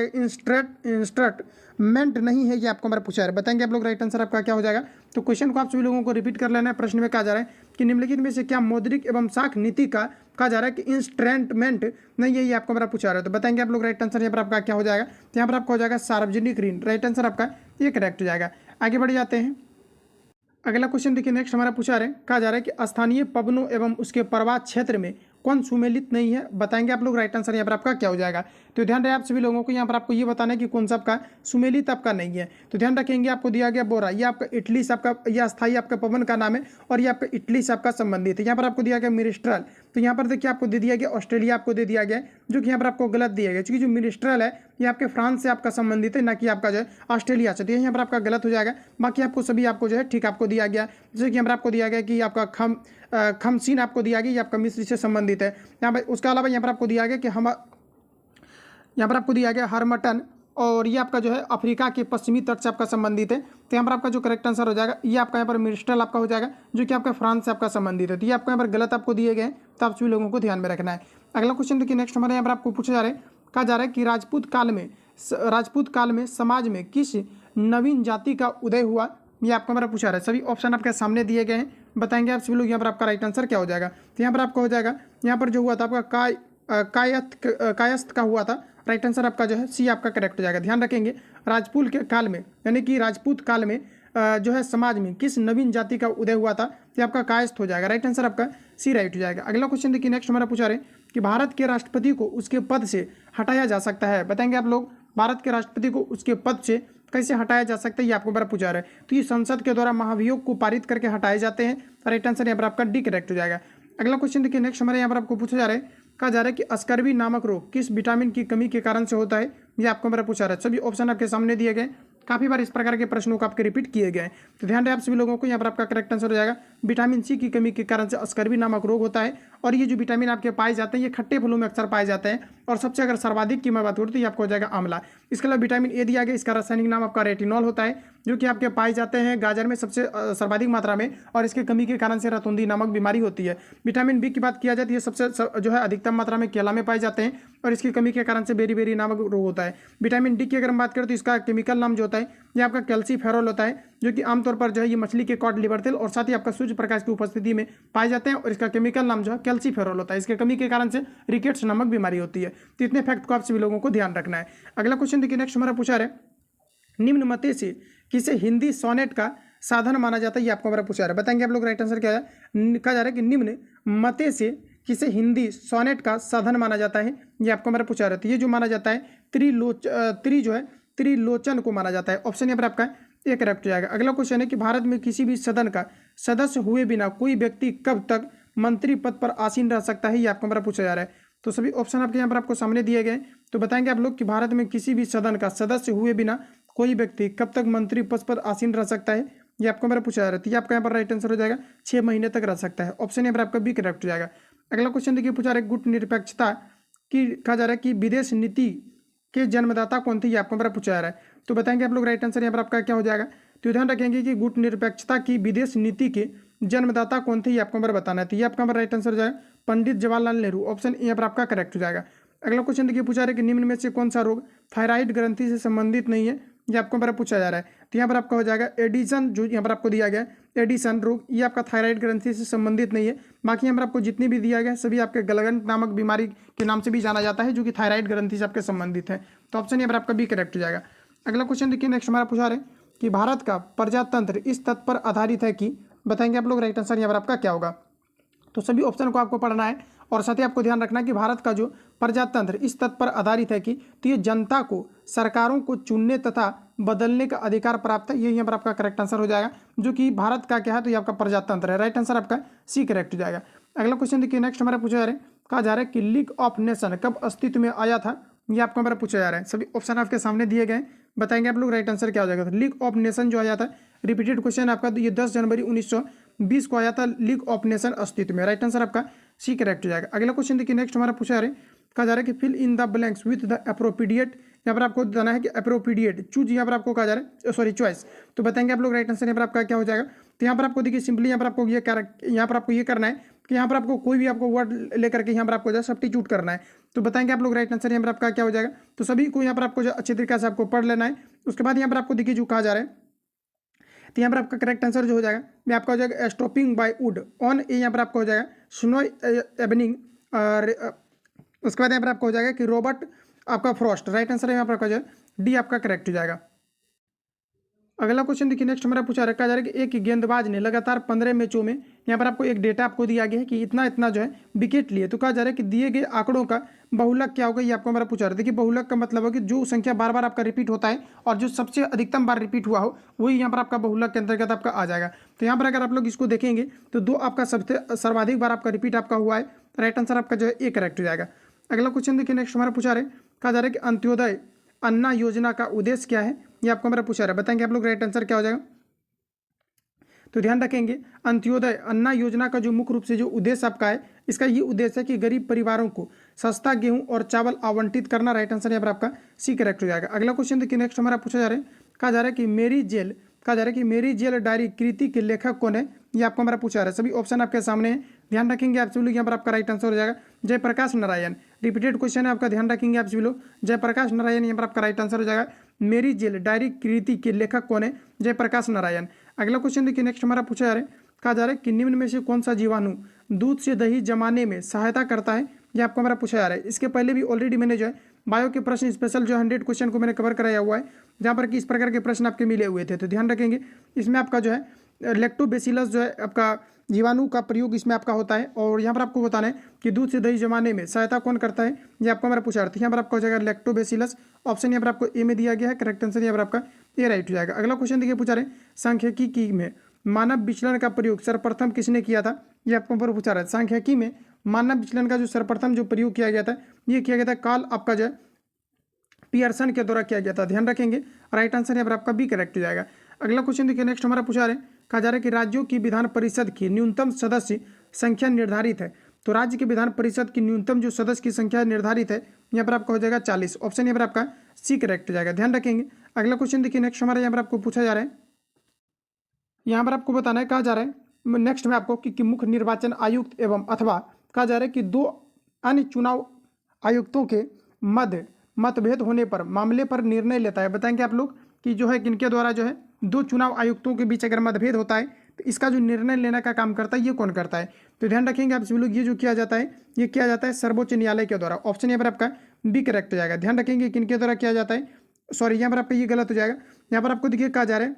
इंस्ट्रक्टमेंट नहीं है, ये आपको हमारा पूछा है। बताएंगे आप लोग राइट आंसर आपका क्या हो जाएगा। तो क्वेश्चन को आप सभी लोगों को रिपीट कर लेना है। प्रश्न में कहा जा रहा है कि निम्नलिखित में से क्या मौद्रिक एवं साख नीति का कहा जा रहा है कि इंस्ट्रक्टमेंट नहीं है, ये आपको हमारा पूछा रहा है। तो बताएंगे आप लोग राइट आंसर यहाँ पर आपका क्या हो जाएगा। तो यहाँ पर आपका हो जाएगा सार्वजनिक ऋण। राइट आंसर आपका ये करेक्ट हो जाएगा। आगे बढ़ जाते हैं। अगला क्वेश्चन देखिए, नेक्स्ट हमारा पूछा रहे, कहा जा रहा है कि स्थानीय पवनों एवं उसके प्रवाह क्षेत्र में कौन सुमेलित नहीं है। बताएंगे आप लोग राइट आंसर यहाँ पर आपका क्या हो जाएगा। तो ध्यान रहे आप सभी लोगों को, यहाँ पर आपको ये बताना है कि कौन सा आपका सुमेलित आपका नहीं है। तो ध्यान रखेंगे, आपको दिया गया बोरा, ये आपका इटली से आपका यह अस्थायी आपका पवन का नाम है और ये आपका इटली से आपका संबंधित है। यहाँ पर आपको दिया गया मिनिस्ट्रल, तो यहाँ पर देखिए आपको दे दिया गया ऑस्ट्रेलिया आपको दे दिया गया, जो कि यहाँ पर आपको गलत दिया गया, क्योंकि जो मिनिस्ट्रल है ये आपके फ्रांस से आपका संबंधित है, ना कि आपका जो है ऑस्ट्रेलिया से। तो यहाँ पर आपका गलत हो जाएगा। बाकी आपको सभी आपको जो है ठीक आपको दिया गया। जैसे कि यहाँ पर आपको दिया गया कि आपका खमसीन आपको दिया गया, ये आपका मिस्र से संबंधित है। यहाँ पर उसके अलावा यहाँ पर आपको दिया गया कि हम यहाँ पर आपको दिया गया हरमटन, और ये आपका जो है अफ्रीका के पश्चिमी तट से आपका संबंधित है। तो यहाँ पर आपका जो करेक्ट आंसर हो जाएगा ये आपका यहाँ पर मिनिस्ट्रल आपका हो जाएगा, जो कि आपका फ्रांस से आपका संबंधित है। तो ये आपको यहाँ पर गलत आपको दिए गए, तो आप सभी लोगों को ध्यान में रखना है। अगला क्वेश्चन देखिए, नेक्स्ट हमारे यहाँ पर आपको पूछा जा रहा है, कहा जा रहा है कि राजपूत काल में समाज में किस नवीन जाति का उदय हुआ, ये आपको हमारा पूछा रहा है। सभी ऑप्शन आपके सामने दिए गए हैं। बताएंगे आप सभी लोग यहाँ पर आपका राइट आंसर क्या हो जाएगा। तो यहाँ पर आपका हो जाएगा, यहाँ पर जो हुआ था आपका कायस्थ का हुआ था। राइट आंसर आपका जो है सी आपका करेक्ट हो जाएगा। ध्यान रखेंगे, राजपूत के काल में यानी कि राजपूत काल में जो है समाज में किस नवीन जाति का उदय हुआ था, ये आपका कायस्थ हो जाएगा। राइट आंसर आपका सी राइट हो जाएगा। अगला क्वेश्चन देखिए, नेक्स्ट हमारा पूछा रहे कि भारत के राष्ट्रपति को उसके पद से हटाया जा सकता है। बताएंगे आप लोग, भारत के राष्ट्रपति को उसके पद से कैसे हटाया जा सकता है, ये आपको बड़ा पूछा रहा है। तो ये संसद के द्वारा महाभियोग को पारित करके हटाए जाते हैं। राइट आंसर यहाँ पर आपका डी करेक्ट हो जाएगा। अगला क्वेश्चन देखिए, नेक्स्ट हमारे यहाँ पर आपको पूछा जा रहा है, कहा जा रहा है कि स्कर्वी नामक रोग किस विटामिन की कमी के कारण से होता है, ये आपको मेरा पूछा रहा है। सभी ऑप्शन आपके सामने दिए गए। काफ़ी बार इस प्रकार के प्रश्नों को आपके रिपीट किए गए। तो ध्यान रहे आप सभी लोगों को, यहाँ पर आपका करेक्ट आंसर हो जाएगा विटामिन सी की कमी के कारण से स्कर्वी नामक रोग होता है। और ये जो विटामिन आपके पाए जाते हैं ये खट्टे फलों में अक्सर पाए जाते हैं, और सबसे अगर सर्वाधिक की मैं बात करूँ तो ये आपको हो जाएगा आंवला। इसके अलावा विटामिन ए दिया गया, इसका रासायनिक नाम आपका रेटिनॉल होता है, जो कि आपके पाए जाते हैं गाजर में सबसे सर्वाधिक मात्रा में, और इसकी कमी के कारण से रतुंदी नामक बीमारी होती है। विटामिन बी की बात किया जाती है, सबसे जो है अधिकतम मात्रा में केला में पाए जाते हैं, और इसकी कमी के कारण से बेरी नामक रोग होता है। विटामिन डी की अगर हम बात करें तो इसका केमिकल नाम जो होता है ये आपका कैल्सीफेरॉल होता है, जो कि आमतौर पर जो है ये मछली के कॉड, लिवर तेल और साथ ही आपका सूर्य प्रकाश की उपस्थिति में पाए जाते हैं, और इसका केमिकल नाम जो है कैल्सीफेरॉल होता है। इसके कमी के कारण से रिकेट्स नामक बीमारी होती है। तो इतने फैक्ट को आप सभी लोगों को ध्यान रखना है। अगला क्वेश्चन देखिए, नेक्स्ट हमारा पूछा है, निम्न मते से किसे हिंदी सोनेट का साधन माना जाता है, ये आपको हमारा पूछा है। बताएंगे आप लोग राइट आंसर क्या है। कहा जा रहा है कि निम्न मते से किसे हिंदी सोनेट का साधन माना जाता है, ये आपको हमारा पूछा रहता है। ये जो माना जाता है त्रिलोचन को माना जाता है। ऑप्शन यहाँ पर आपका एक करेक्ट हो जाएगा। अगला क्वेश्चन है कि भारत में किसी भी सदन का सदस्य हुए बिना कोई व्यक्ति कब तक मंत्री पद पर आसीन रह सकता है, ये आपको हमारा पूछा जा रहा है। तो सभी ऑप्शन आपके यहाँ पर आपको सामने दिए गए। तो बताएंगे आप लोग कि भारत में किसी भी सदन का सदस्य हुए बिना कोई व्यक्ति कब तक मंत्री पद पर आसीन रह सकता है, ये आपको हमारा पूछा जा रहा है। आपका यहाँ पर राइट आंसर हो जाएगा 6 महीने तक रह सकता है। ऑप्शन यहाँ पर आपका बी करेक्ट हो जाएगा। अगला क्वेश्चन देखिए, पूछा रहा है गुट निरपेक्षता की कहा जा रहा है कि विदेश नीति के जन्मदाता कौन थे, ये आपको हमारा पूछा जा रहा है। तो बताएंगे आप लोग राइट आंसर यहाँ पर आपका क्या हो जाएगा। तो ध्यान रखेंगे कि गुट निरपेक्षता की विदेश नीति के जन्मदाता कौन थे, ये आपको हमारा बताना है। तो ये आपका हमारा राइट आंसर हो जाएगा पंडित जवाहरलाल नेहरू। ऑप्शन यहाँ पर आपका करेक्ट हो जाएगा। अगला क्वेश्चन देखिए, पूछा रहा है कि निम्न में से कौन सा रोग थायराइड ग्रंथि से संबंधित नहीं है, ये आपको हमारा पूछा जा रहा है। तो यहाँ पर आपका हो जाएगा एडिसन, जो यहाँ पर आपको दिया गया एडिसन रोग, ये आपका थायराइड ग्रंथि से संबंधित नहीं है। बाकी यहाँ पर आपको जितनी भी दिया गया सभी आपके गलगंट नामक बीमारी के नाम से भी जाना जाता है, जो कि थायराइड ग्रंथि से आपके संबंधित है। तो ऑप्शन यहाँ पर आपका बी करेक्ट हो जाएगा। अगला क्वेश्चन देखिए, नेक्स्ट हमारा पूछा रहे कि भारत का प्रजातंत्र इस तथ्य पर आधारित है कि बताएंगे आप लोग राइट आंसर यहाँ पर आपका क्या होगा। तो सभी ऑप्शन को आपको पढ़ना है और साथ ही आपको ध्यान रखना है कि भारत का जो प्रजातंत्र इस तथ्य पर आधारित है कि तो ये जनता को सरकारों को चुनने तथा बदलने का अधिकार प्राप्त है। ये यहाँ पर आपका करेक्ट आंसर हो जाएगा, जो कि भारत का क्या है, तो ये आपका प्रजातंत्र है। राइट आंसर आपका सी करेक्ट हो जाएगा। अगला क्वेश्चन देखिए, नेक्स्ट हमारा पूछा जा रहा है, कहा जा रहा है कि लीग ऑफ नेशन कब अस्तित्व में आया था। ये आपको हमारा पूछा जा रहा है। सभी ऑप्शन आपके सामने दिए गए, बताएंगे आप लोग राइट आंसर क्या हो जाएगा। लीग ऑफ नेशन जो आया था, रिपीटेड क्वेश्चन आपका, तो ये 10 जनवरी 1920 को आया था लीग ऑफ नेशन अस्तित्व में। राइट आंसर आपका सी करेक्ट हो जाएगा। अगला क्वेश्चन देखिए, नेक्स्ट हमारा पूछा जा रहा है, कहा जा रहा है कि fill in the blanks with the appropriate. यहाँ पर आपको बताना है कि अप्रोप्रिएट चूज, यहाँ पर आपको कहा जा रहा है, सॉरी चॉइस। तो बताएंगे आप लोग राइट आंसर यहाँ पर आपका क्या हो जाएगा। तो यहाँ पर आपको देखिए सिंपली यहाँ पर आपको यहाँ पर आपको ये करना है कि यहाँ पर आपको कोई भी आपको वर्ड लेकर के यहाँ पर आपको जो सब्स्टिट्यूट करना है। तो बताएंगे आप लोग राइट आंसर यहाँ पर आपका क्या हो जाएगा। तो सभी को यहाँ पर आपको जो अच्छे तरीके से आपको पढ़ लेना है। उसके बाद यहाँ पर आपको देखिए जो कहा जा रहा है, तो यहाँ पर आपका करेक्ट आंसर जो हो जाएगा ये आपका हो जाएगा स्टॉपिंग बाय वुड ऑन, ये यहाँ पर आपका हो जाएगा स्नो एवनिंग। और उसके बाद यहाँ पर आपका हो जाएगा कि रॉबर्ट आपका फ्रॉस्ट। राइट आंसर यहाँ पर आपका जो है डी आपका करेक्ट हो जाएगा। अगला क्वेश्चन देखिए, नेक्स्ट हमारा पूछा रखा जा रहा है कि एक गेंदबाज ने लगातार 15 मैचों में, यहाँ पर आपको एक डेटा आपको दिया गया है कि इतना इतना जो है विकेट लिए। तो कहा जा रहा है कि दिए गए आंकड़ों का बहुलक क्या होगा, ये आपको हमारा पूछा रहा है। देखिए बहुलक का मतलब है कि जो संख्या बार बार आपका रिपीट होता है और जो सबसे अधिकतम बार रिपीट हुआ हो वही यहाँ पर आपका बहुलक के अंतर्गत आपका आ जाएगा। तो यहाँ पर अगर आप लोग इसको देखेंगे तो 2 आपका सबसे सर्वाधिक बार आपका रिपीट आपका हुआ है। राइट आंसर आपका जो है ए करेक्ट हो जाएगा। अगला क्वेश्चन देखिए, नेक्स्ट हमारा पूछा रहे, कहा जा रहा है कि अंत्योदय अन्ना योजना का उद्देश्य क्या है, ये आपको हमारा पूछा रहा है। बताएंगे आप लोग राइट आंसर क्या हो जाएगा। तो ध्यान रखेंगे, अंत्योदय अन्ना योजना का जो मुख्य रूप से जो उद्देश्य आपका है, इसका ये उद्देश्य है कि गरीब परिवारों को सस्ता गेहूं और चावल आवंटित करना। राइट आंसर यहाँ पर आपका सी करेक्ट हो जाएगा। अगला क्वेश्चन देखिए, नेक्स्ट हमारा पूछा जा रहा है, कहा जा रहा है कि मेरी जेल डायरी कृति के लेखक कौन है, ये आपको हमारा पूछा रहा है। सभी ऑप्शन आपके सामने है, ध्यान रखेंगे आप सभी लोग। यहाँ पर आपका राइट आंसर हो जाएगा जयप्रकाश नारायण। रिपीटेड क्वेश्चन है आपका, ध्यान रखेंगे आप सभी लोग। जयप्रकाश नारायण यहाँ पर आपका राइट आंसर हो जाएगा। मेरी जेल डायरी कृति के लेखक कौन है, जयप्रकाश नारायण। अगला क्वेश्चन देखिए, नेक्स्ट हमारा पूछा जा रहा है, कहा जा रहा है कि निम्न में से कौन सा जीवाणु दूध से दही जमाने में सहायता करता है, ये आपको हमारा पूछा जा रहा है। इसके पहले भी ऑलरेडी मैंने जो है बायो के प्रश्न स्पेशल जो 100 क्वेश्चन को मैंने कवर कराया हुआ है, जहाँ पर कि इस प्रकार के प्रश्न आपके मिले हुए थे। तो ध्यान रखेंगे, इसमें आपका जो है लैक्टोबैसिलस जो है आपका जीवाणु का प्रयोग इसमें आपका होता है। और यहाँ पर आपको बताना है कि दूध से दही जमाने में सहायता कौन करता है, ये आपको हमारा पूछा रहा था। यहाँ पर आपका हो जाएगा लैक्टोबैसिलस। ऑप्शन यहाँ पर आपको ए में दिया गया है, करेक्ट आंसर यहाँ पर आपका ए राइट हो जाएगा। अगला क्वेश्चन देखिए, पूछा रहे सांख्यिकी में मानव विचलन का प्रयोग सर्वप्रथम किसने किया था, ये आपको पर पूछा रहा है। सांख्यिकी में मानव विचलन का जो सर्वप्रथम जो प्रयोग किया गया था, ये किया गया था कार्ल आपका जो है पियर्सन के द्वारा किया गया था। ध्यान रखेंगे, राइट आंसर यहाँ पर आपका बी करेक्ट हो जाएगा। अगला क्वेश्चन देखिए, नेक्स्ट हमारा पूछा रहे, कहा जा रहा है कि राज्यों की विधान परिषद की न्यूनतम सदस्य संख्या निर्धारित है। तो राज्य के विधान परिषद की न्यूनतम जो सदस्य की संख्या निर्धारित है, यहाँ पर आपका हो जाएगा 40। ऑप्शन यहाँ पर आपका सी करेक्ट हो जाएगा, ध्यान रखेंगे। अगला क्वेश्चन देखिए, नेक्स्ट हमारा यहाँ पर आपको पूछा जा रहा है, यहाँ पर आपको बताना है, कहा जा रहा है नेक्स्ट में आपको कि मुख्य निर्वाचन आयुक्त एवं अथवा कहा जा रहा है कि 2 अन्य चुनाव आयुक्तों के मध्य मतभेद होने पर मामले पर निर्णय लेता है। बताएंगे आप लोग कि जो है किनके द्वारा जो है 2 चुनाव आयुक्तों के बीच अगर मतभेद होता है तो इसका जो निर्णय लेने का काम करता है ये कौन करता है। तो ध्यान रखेंगे आप सभी लोग, ये जो किया जाता है ये किया जाता है सर्वोच्च न्यायालय के द्वारा। ऑप्शन यहाँ पर आपका बी करेक्ट हो जाएगा। ध्यान रखेंगे किनके द्वारा किया जाता है, सॉरी यहाँ पर आपका ये गलत हो जाएगा। यहाँ पर आपको देखिए कहा जा रहा है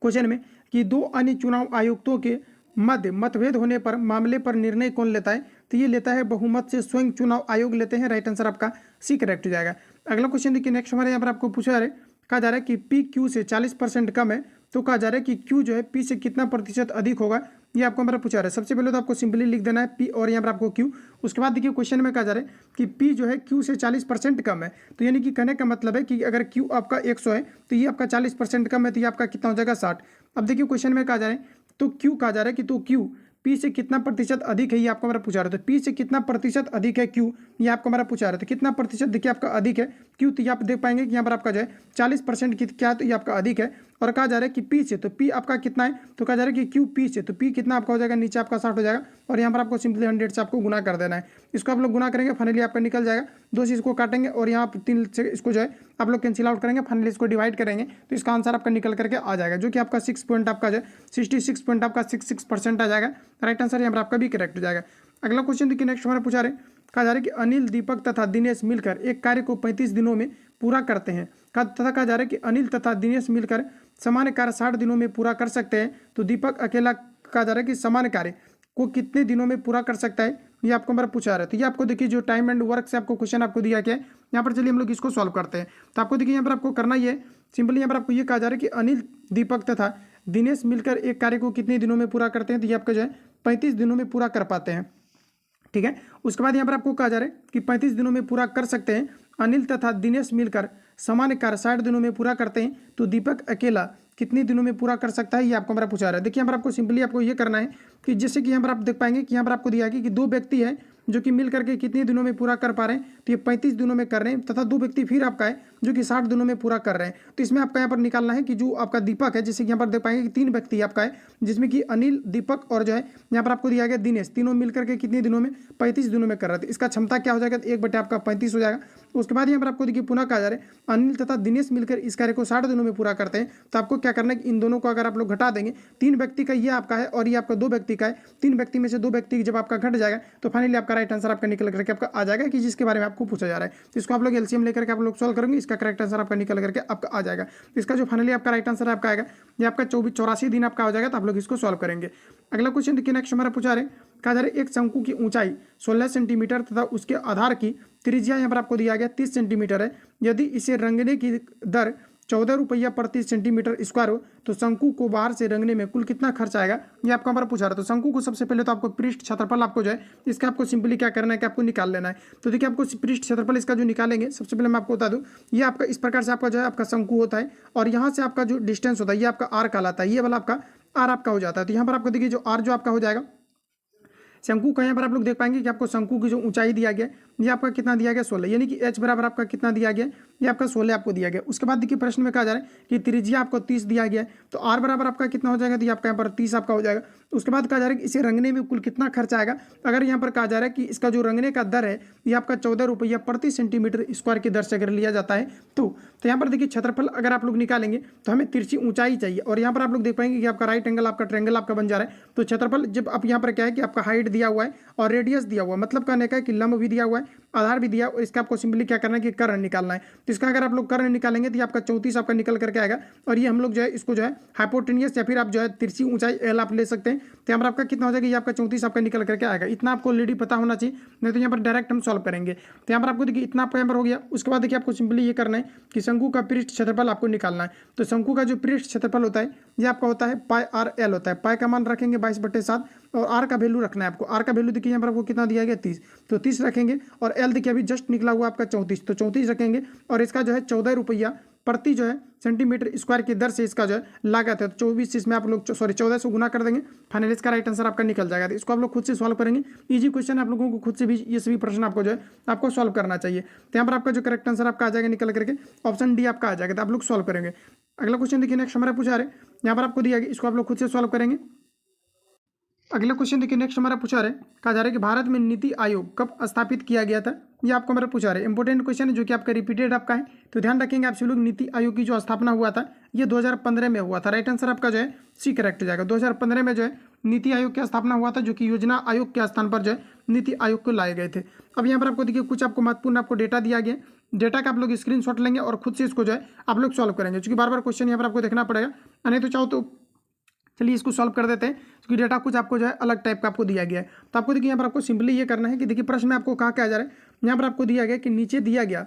क्वेश्चन में कि 2 अन्य चुनाव आयुक्तों के मध्य मतभेद होने पर मामले पर निर्णय कौन लेता है, तो ये लेता है बहुमत से स्वयं चुनाव आयोग लेते हैं। राइट आंसर आपका सी करेक्ट हो जाएगा। अगला क्वेश्चन देखिए, नेक्स्ट हमारे यहाँ पर आपको पूछा जा रहा है, कहा जा रहा है कि पी क्यू से 40% कम है। तो कहा जा रहा है कि क्यू जो है पी से कितना प्रतिशत अधिक होगा, ये आपको हमारा पूछा रहा है। सबसे पहले तो आपको सिंपली लिख देना है पी और यहाँ पर आपको क्यू। उसके बाद देखिए क्वेश्चन में कहा जा रहा है कि पी जो है क्यू से 40% कम है। तो यानी कि कहने का मतलब है कि अगर क्यू आपका 100 है तो ये आपका 40% कम है, तो ये आपका कितना हो जाएगा 60। अब देखिए क्वेश्चन में कहा जा रहा है तो क्यू कहा जा रहा है कि तो क्यू पी से कितना प्रतिशत अधिक है, ये आपको हमारा पूछा रहा था। पी से कितना प्रतिशत अधिक है क्यू, ये आपको हमारा पूछा रहा था। कितना प्रतिशत देखिए आपका अधिक है क्यू, तो ये आप देख पाएंगे कि यहाँ पर आपका जो है 40% की क्या, तो ये आपका अधिक है। और कहा जा रहा है कि पी से, तो पी आपका कितना है, तो कहा जा रहा है कि क्यू पी से, तो पी कितना आपका हो जाएगा, नीचे आपका 60 हो जाएगा। और यहाँ पर आपको सिंपली 100 से आपको गुना कर देना है। इसको आप लोग गुना करेंगे, फाइनली आपका निकल जाएगा। 2 से इसको काटेंगे और यहाँ 3 से इसको जो है आप लोग कैंसिल आउट करेंगे, फाइनली इसको डिवाइड करेंगे, तो इसका आंसर आपका निकल करके आ जाएगा, जो कि आपका 6 पॉइंट आपका जो 66.66% आ जाएगा। राइट आंसर यहाँ पर आपका भी करेक्ट हो जाएगा। अगला क्वेश्चन देखिए, नेक्स्ट हमारा पूछा रहे, कहा जा रहा है कि अनिल, दीपक तथा दिनेश मिलकर एक कार्य को 35 दिनों में पूरा करते हैं। तथा कहा जा रहा है कि अनिल तथा दिनेश मिलकर समान कार्य 60 दिनों में पूरा कर सकते हैं। तो दीपक अकेला कहा जा रहा है कि समान कार्य को कितने दिनों में पूरा कर सकता है, ये आपको हमारा पूछा जा रहा है। तो ये आपको देखिए जो टाइम एंड वर्क से आपको क्वेश्चन आपको दिया गया है, यहाँ पर चलिए हम लोग इसको सॉल्व करते हैं। तो आपको देखिए यहाँ पर आपको करना ही है, सिंपली यहाँ पर आपको ये कहा जा रहा है कि अनिल, दीपक तथा दिनेश मिलकर एक कार्य को कितने दिनों में पूरा करते हैं, तो ये आपका जो है 35 दिनों में पूरा कर पाते हैं, ठीक है। उसके बाद यहाँ पर आपको कहा जा रहा है कि 35 दिनों में पूरा कर सकते हैं। अनिल तथा दिनेश मिलकर समान कार्य 60 दिनों में पूरा करते हैं, तो दीपक अकेला कितने दिनों में पूरा कर सकता है, ये आपको हमारा पूछा रहा है। देखिए यहाँ पर आपको सिंपली आपको ये करना है कि जैसे कि यहाँ पर आप देख पाएंगे कि यहाँ पर आपको दिया गया कि दो व्यक्ति है जो कि मिल करके कितने दिनों में पूरा कर पा रहे हैं, तो ये 35 दिनों में कर रहे हैं, तथा दो व्यक्ति फिर आपका है जो कि 60 दिनों में पूरा कर रहे हैं। तो इसमें आपका यहाँ पर निकालना है कि जो आपका दीपक है, जैसे कि यहाँ पर देख पाएंगे कि 3 व्यक्ति आपका है, जिसमें कि अनिल, दीपक और जो है यहाँ पर आपको दिया गया दिनेश, तीनों मिलकर के कितने दिनों में 35 दिनों में कर रहे थे। इसका क्षमता क्या हो जाएगा, 1 आपका 35 हो जाएगा। उसके बाद यहाँ पर आपको देखिए पुनः कहा जा रहा है अनिल तथा दिनेश मिलकर इस कार्य को 60 दिनों में पूरा करते हैं। तो आपको क्या करना है कि इन दोनों को अगर आप लोग घटा देंगे, 3 व्यक्ति का ये आपका है और ये आपका 2 व्यक्ति का है, 3 व्यक्ति में से 2 व्यक्ति जब आपका घट जाएगा तो फाइनली आपका राइट आंसर आपका निकल करके आपका आ जाएगा कि जिसके बारे में आपको पूछा जा रहा है। तो इसको आप लोग एलसीएम लेकर के आप लोग सॉल्व करेंगे, इसका करेक्ट आंसर आपका निकल करके आपका आ जाएगा। तो इसका जो फाइनली आपका राइट आंसर आपका आएगा ये आपका 84 दिन आपका हो जाएगा। तो आप लोग इसको सॉल्व करेंगे। अगला क्वेश्चन देखिए, नेक्स्ट हमारा पूछा रहे, कहा जा रहा है एक शंकु की ऊंचाई 16 सेंटीमीटर तथा उसके आधार की त्रिज्या यहाँ पर आपको दिया गया 30 सेंटीमीटर है। यदि इसे रंगने की दर 14 रुपया प्रति सेंटीमीटर स्क्वायर हो तो शंकु को बाहर से रंगने में कुल कितना खर्च आएगा, ये आपको हमारा पूछा रहा है। तो शंकु को सबसे पहले तो आपको पृष्ठ क्षेत्रफल आपको जो है इसका आपको सिंपली क्या करना है कि आपको निकाल लेना है। तो देखिए आपको पृष्ठ क्षेत्रफल इसका जो निकालेंगे, सबसे पहले मैं आपको बता दूं, ये आपका इस प्रकार से आपका जो है आपका शंकु होता है और यहाँ से आपका जो डिस्टेंस होता है ये आपका आर कहलाता है, ये वाला आपका आर आपका हो जाता है। तो यहाँ पर आपको देखिए जो आर जो आपका हो जाएगा शंकु का, यहाँ पर आप लोग देख पाएंगे कि आपको शंकु की जो ऊंचाई दिया गया ये आपका कितना दिया गया 16, यानी कि h बराबर आपका कितना दिया गया, ये आपका 16 आपको दिया गया। उसके बाद देखिए प्रश्न में कहा जा रहा है कि त्रिज्या आपको 30 दिया गया है, तो r बराबर आपका कितना हो जाएगा, तो ये आपका यहाँ पर 30 आपका हो जाएगा। उसके बाद कहा जा रहा है कि इसे रंगने में कुल कितना खर्च आएगा। अगर यहाँ पर कहा जा रहा है कि इसका जो रंगने का दर है ये आपका 14 रुपया प्रति सेंटीमीटर स्क्वायर की दर से अगर लिया जाता है तो यहाँ पर देखिए क्षेत्रफल अगर आप लोग निकालेंगे तो हमें तिरछी ऊंचाई चाहिए और यहाँ पर आप लोग देख पाएंगे कि आपका राइट एंगल आपका ट्रायंगल आपका बन जा रहा है। तो क्षेत्रफल जब आप यहाँ पर क्या है कि आपका हाइट दिया हुआ है और रेडियस दिया हुआ है, मतलब कहने का है कि लंब भी दिया हुआ है, आधार भी दिया, और इसका आपको सिंपली क्या करना है कि कर्ण निकालना है। तो इसका अगर आप लोग कर्ण निकालेंगे तो ये आपका 34 आपका निकल करके आएगा और ये हम लोग जो है इसको जो है हाइपोटेनियस या फिर आप जो है तिरछी ऊंचाई एल आप ले सकते हैं। तो यहाँ पर आपका कितना हो जाएगा, ये आपका 34 आपका निकल करके आएगा। इतना आपको ऑलरेडी पता होना चाहिए, नहीं तो यहाँ पर डायरेक्ट हम सॉल्व करेंगे। तो यहाँ पर आपको देखिए इतना आपका यहाँ पर हो गया। उसके बाद देखिए आपको सिंपली ये करना है कि शंकु का पृष्ठ क्षेत्रफल आपको निकालना है। तो शंकु का जो पृष्ठ क्षेत्रफल होता है ये आपका होता है पाई आर एल होता है। पाई का मान रखेंगे 22/7 और आर का वैल्यू रखना है आपको। आर का वैल्यू देखिए यहाँ पर आपको कितना दिया गया 30, तो 30 रखेंगे और एल देखिए अभी जस्ट निकला हुआ आपका 34, तो 34 रखेंगे और इसका जो है 14 रुपया प्रति जो है सेंटीमीटर स्क्वायर की दर से इसका जो है लागत है। तो 24 इसमें आप लोग 14 से गुना कर देंगे, फाइनली इसका राइट आंसर आपका निकल जाएगा। तो इसको आप लोग खुद से सॉल्व करेंगे, इजी क्वेश्चन आप लोगों को खुद से भी ये सभी प्रश्न आपको जो है आपको सॉल्व करना चाहिए। तो यहाँ पर आपका जो करेक्ट आंसर आपका आ जाएगा निकल करके ऑप्शन डी आपका आ जाएगा। तो आप लोग सॉल्व करेंगे। अगला क्वेश्चन देखिए, नेक्स्ट हमारा पूछा रहे, यहाँ पर आपको दिया गया, इसको आप लोग खुद से सॉल्व करेंगे। अगला क्वेश्चन देखिए, नेक्स्ट हमारा पूछा रहे, कहा जा रहा है कि भारत में नीति आयोग कब स्थापित किया गया था, ये आपको हमारा पूछा रहे। इंपॉर्टेंट क्वेश्चन है जो कि आपका रिपीटेड आपका है, तो ध्यान रखेंगे आप सभी लोग। नीति आयोग की जो स्थापना हुआ था ये 2015 में हुआ था। राइट आंसर आपका जो है सी करेक्ट हो जाएगा। 2015 में जो है नीति आयोग की स्थापना हुआ था, जो कि योजना आयोग के स्थान पर जो है नीति आयोग को लाए गए थे। अब यहाँ पर आपको देखिए कुछ आपको महत्वपूर्ण आपको डेटा दिया गया, डेटा का आप लोग स्क्रीनशॉट लेंगे और खुद से इसको जो है आप लोग सॉल्व करेंगे, क्योंकि बार बार क्वेश्चन यहाँ पर आपको देखना पड़ेगा। नहीं तो चाहो तो चलिए इसको सॉल्व कर देते हैं, क्योंकि डेटा कुछ आपको जो है अलग टाइप का आपको दिया गया है। तो आपको देखिए यहाँ पर आपको सिंपली ये करना है कि देखिए प्रश्न में आपको कहा क्या जा रहा है, यहाँ पर आपको दिया गया कि नीचे दिया गया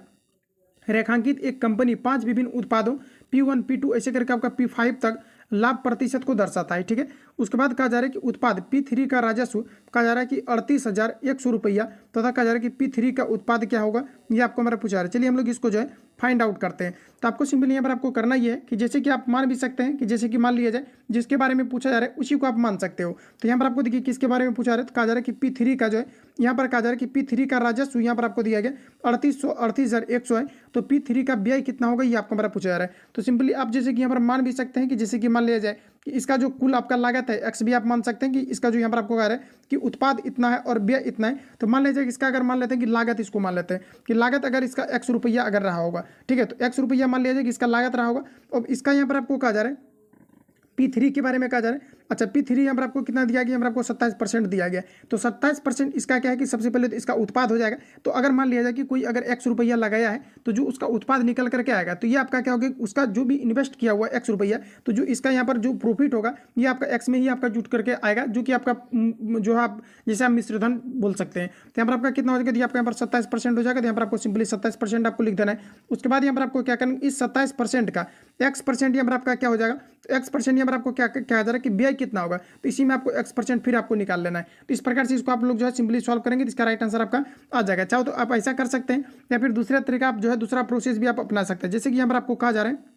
रेखांकित एक कंपनी 5 विभिन्न उत्पादों P1 P2 ऐसे करके आपका P5 तक लाभ प्रतिशत को दर्शाता है। ठीक है, उसके बाद कहा जा रहा है कि उत्पाद P3 का राजस्व कहा जा रहा है कि 38,100 रुपया, तथा कहा जा रहा है कि P3 का उत्पाद क्या होगा, ये आपको हमारा पूछा रहा है। चलिए हम लोग इसको जो है फाइंड आउट करते हैं। तो आपको सिंपली यहाँ पर आपको करना ये है कि जैसे कि आप मान भी सकते हैं कि जैसे कि मान लिया जाए जिसके बारे में पूछा जा रहा है उसी को आप मान सकते हो। तो यहाँ पर आपको देखिए किसके बारे में पूछा जा रहा है, तो कहा जा रहा है कि P3 का जो है यहाँ पर कहा जा रहा है कि P3 का राजस्व यहाँ पर आपको दिया गया 38,100 है, तो P3 का व्यय कितना होगा ये आपको हमारा पूछा जा रहा है। तो सिंपली आप जैसे कि यहाँ पर मान भी सकते हैं कि जैसे कि मान लिया जाए कि इसका जो कुल आपका लागत है एक्स भी आप मान सकते हैं कि इसका जो यहाँ पर आपको कह रहा है कि उत्पाद इतना है और व्यय इतना है। तो मान लीजिए इसका अगर मान लेते हैं कि लागत, इसको मान लेते हैं कि लागत अगर इसका x रुपया अगर रहा होगा, ठीक है, तो x रुपया मान लिया जाए कि इसका लागत रहा होगा। और इसका यहाँ पर आपको कहा जा रहा है P3 के बारे में कहा जा रहा है अच्छा P3 यहाँ पर आपको कितना दिया गया, यहाँ पर आपको 27% दिया गया। तो 27% इसका क्या है कि सबसे पहले तो इसका उत्पाद हो जाएगा। तो अगर मान लिया जाए कि कोई अगर X रुपया लगाया है तो जो उसका उत्पाद निकल करके आएगा तो ये आपका क्या होगा, उसका जो भी इन्वेस्ट किया हुआ X रुपया, तो जो इसका यहाँ पर जो प्रॉफिट होगा ये आपका X में ही आपका जुट करके आएगा, जो कि आपका जो आप जैसे आप मिश्रधन बोल सकते हैं। तो यहाँ पर आपका कितना हो जाएगा, आपका यहाँ पर 27% हो जाएगा। तो यहाँ पर आपको सिंपली 27% आपको लिख देना है। उसके बाद यहाँ पर आपको क्या करना, इस 27% का X% यहाँ पर आपका क्या हो जाएगा, तो X% यहाँ पर आपको क्या क्या आ जा रहा है कि ब्याज कितना होगा, तो इसी में आपको X% फिर आपको निकाल लेना है। तो इस प्रकार से इसको आप लोग जो है सिंपली सॉल्व करेंगे तो इसका राइट आंसर आपका आ जाएगा। चाहो तो आप ऐसा कर सकते हैं या फिर दूसरा तरीका आप जो है दूसरा प्रोसेस भी आप अपना सकते हैं, जैसे कि यहाँ पर आपको कहा जा रहा है।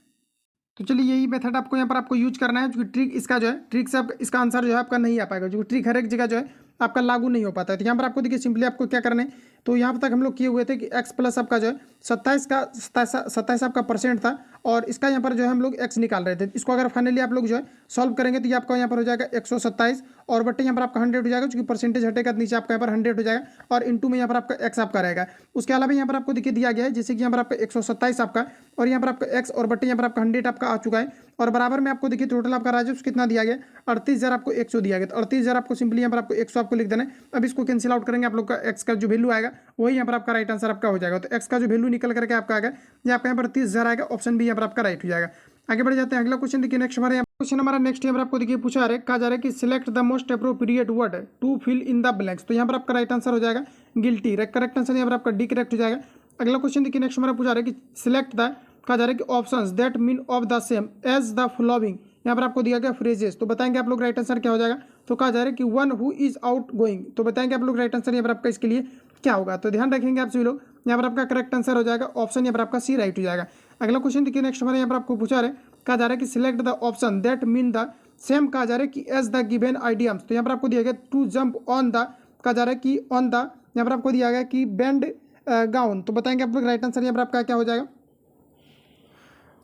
तो चलिए यही मेथड आपको यहाँ पर आपको यूज करना है, जो ट्रिक इसका जो है ट्रिक से आपका इसका आंसर जो है आपका नहीं आ पाएगा, जो ट्रिक हर एक जगह जो है आपका लागू नहीं हो पाता है। तो यहाँ पर आपको देखिए सिंपली आपको क्या करना है, तो यहाँ तक हम लोग किए हुए थे कि x प्लस आपका जो है 27 आपका परसेंट था, और इसका यहाँ पर जो है हम लोग x निकाल रहे थे। इसको अगर फाइनली आप लोग जो है सॉल्व करेंगे तो ये आपका यहाँ पर हो जाएगा 127 और बट्टे यहाँ पर आपका 100 हो जाएगा, क्योंकि परसेंटेज हटेगा नीचे आपका यहाँ पर 100 हो जाएगा, और इंटू में यहाँ पर आपका x आपका रहेगा। उसके अलावा यहाँ पर आपको देखिए दिया गया है, जैसे कि यहाँ पर आपका 127 आपका और यहाँ पर आपका x और बट्टे यहाँ पर आपका 100 आपका आ चुका है, और बराबर में आपको देखिए टोटल आपका राजस्व कितना दिया गया, 38,000 आपको 100 दिया गया। तो 38,000 आपको सिंपली यहाँ पर आपको 100 आपको लिख देना है। अब इसको कैंसिल आउट करेंगे, आप लोग का x का जो वैल्यू आएगा वही यहाँ पर आपका राइट आंसर आपका हो जाएगा। तो x का जो वैल्यू निकल करके आपका आएगा ये आपका यहाँ पर 30,000 आएगा, ऑप्शन बी यहाँ पर आपका राइट हो जाएगा। आगे बढ़ जाते हैं, अगला क्वेश्चन देखिए। नेक्स्ट हमारे क्वेश्चन हमारा नेक्स्ट यहाँ पर आपको देखिए पूछा है, कहा जा रहा है कि select the most appropriate word to fill in the blanks. तो यहाँ पर आपका राइट आंसर हो जाएगा गिल्टी। करेक्ट आंसर यहाँ पर आपका डी करेक्ट हो जाएगा। अगला क्वेश्चन देखिए नेक्स्ट हमारा पूछा रहा है कि सिलेक्ट द, कहा जा रहा है कि options that mean of the same as the following. यहाँ पर आपको दिया गया फ्रेजेस, तो बताएंगे आप लोग राइट आंसर क्या हो जाएगा। तो कहा जा रहा है कि one who is out going, तो बताएंगे आप लोग राइट आंसर यहाँ पर आपका इसके लिए क्या होगा। तो ध्यान रखेंगे आप सभी लोग, यहाँ पर आपका करेक्ट आंसर हो जाएगा ऑप्शन यहाँ पर आपका सी राइट हो जाएगा। अगला क्वेश्चन देखिए नेक्स्ट हमारे यहाँ पर आपको पूछा रहा है, कहा जा रहा है कि select the option that mean the same, कहा जा रहा है कि एज द गिवन आइडियम्स। तो यहाँ पर आपको दिया गया टू जंप ऑन द, कहा जा रहा है कि ऑन द, यहाँ पर आपको दिया गया कि बेंड गाउन। तो बताएंगे आप लोग राइट आंसर यहाँ पर आपका क्या हो जाएगा।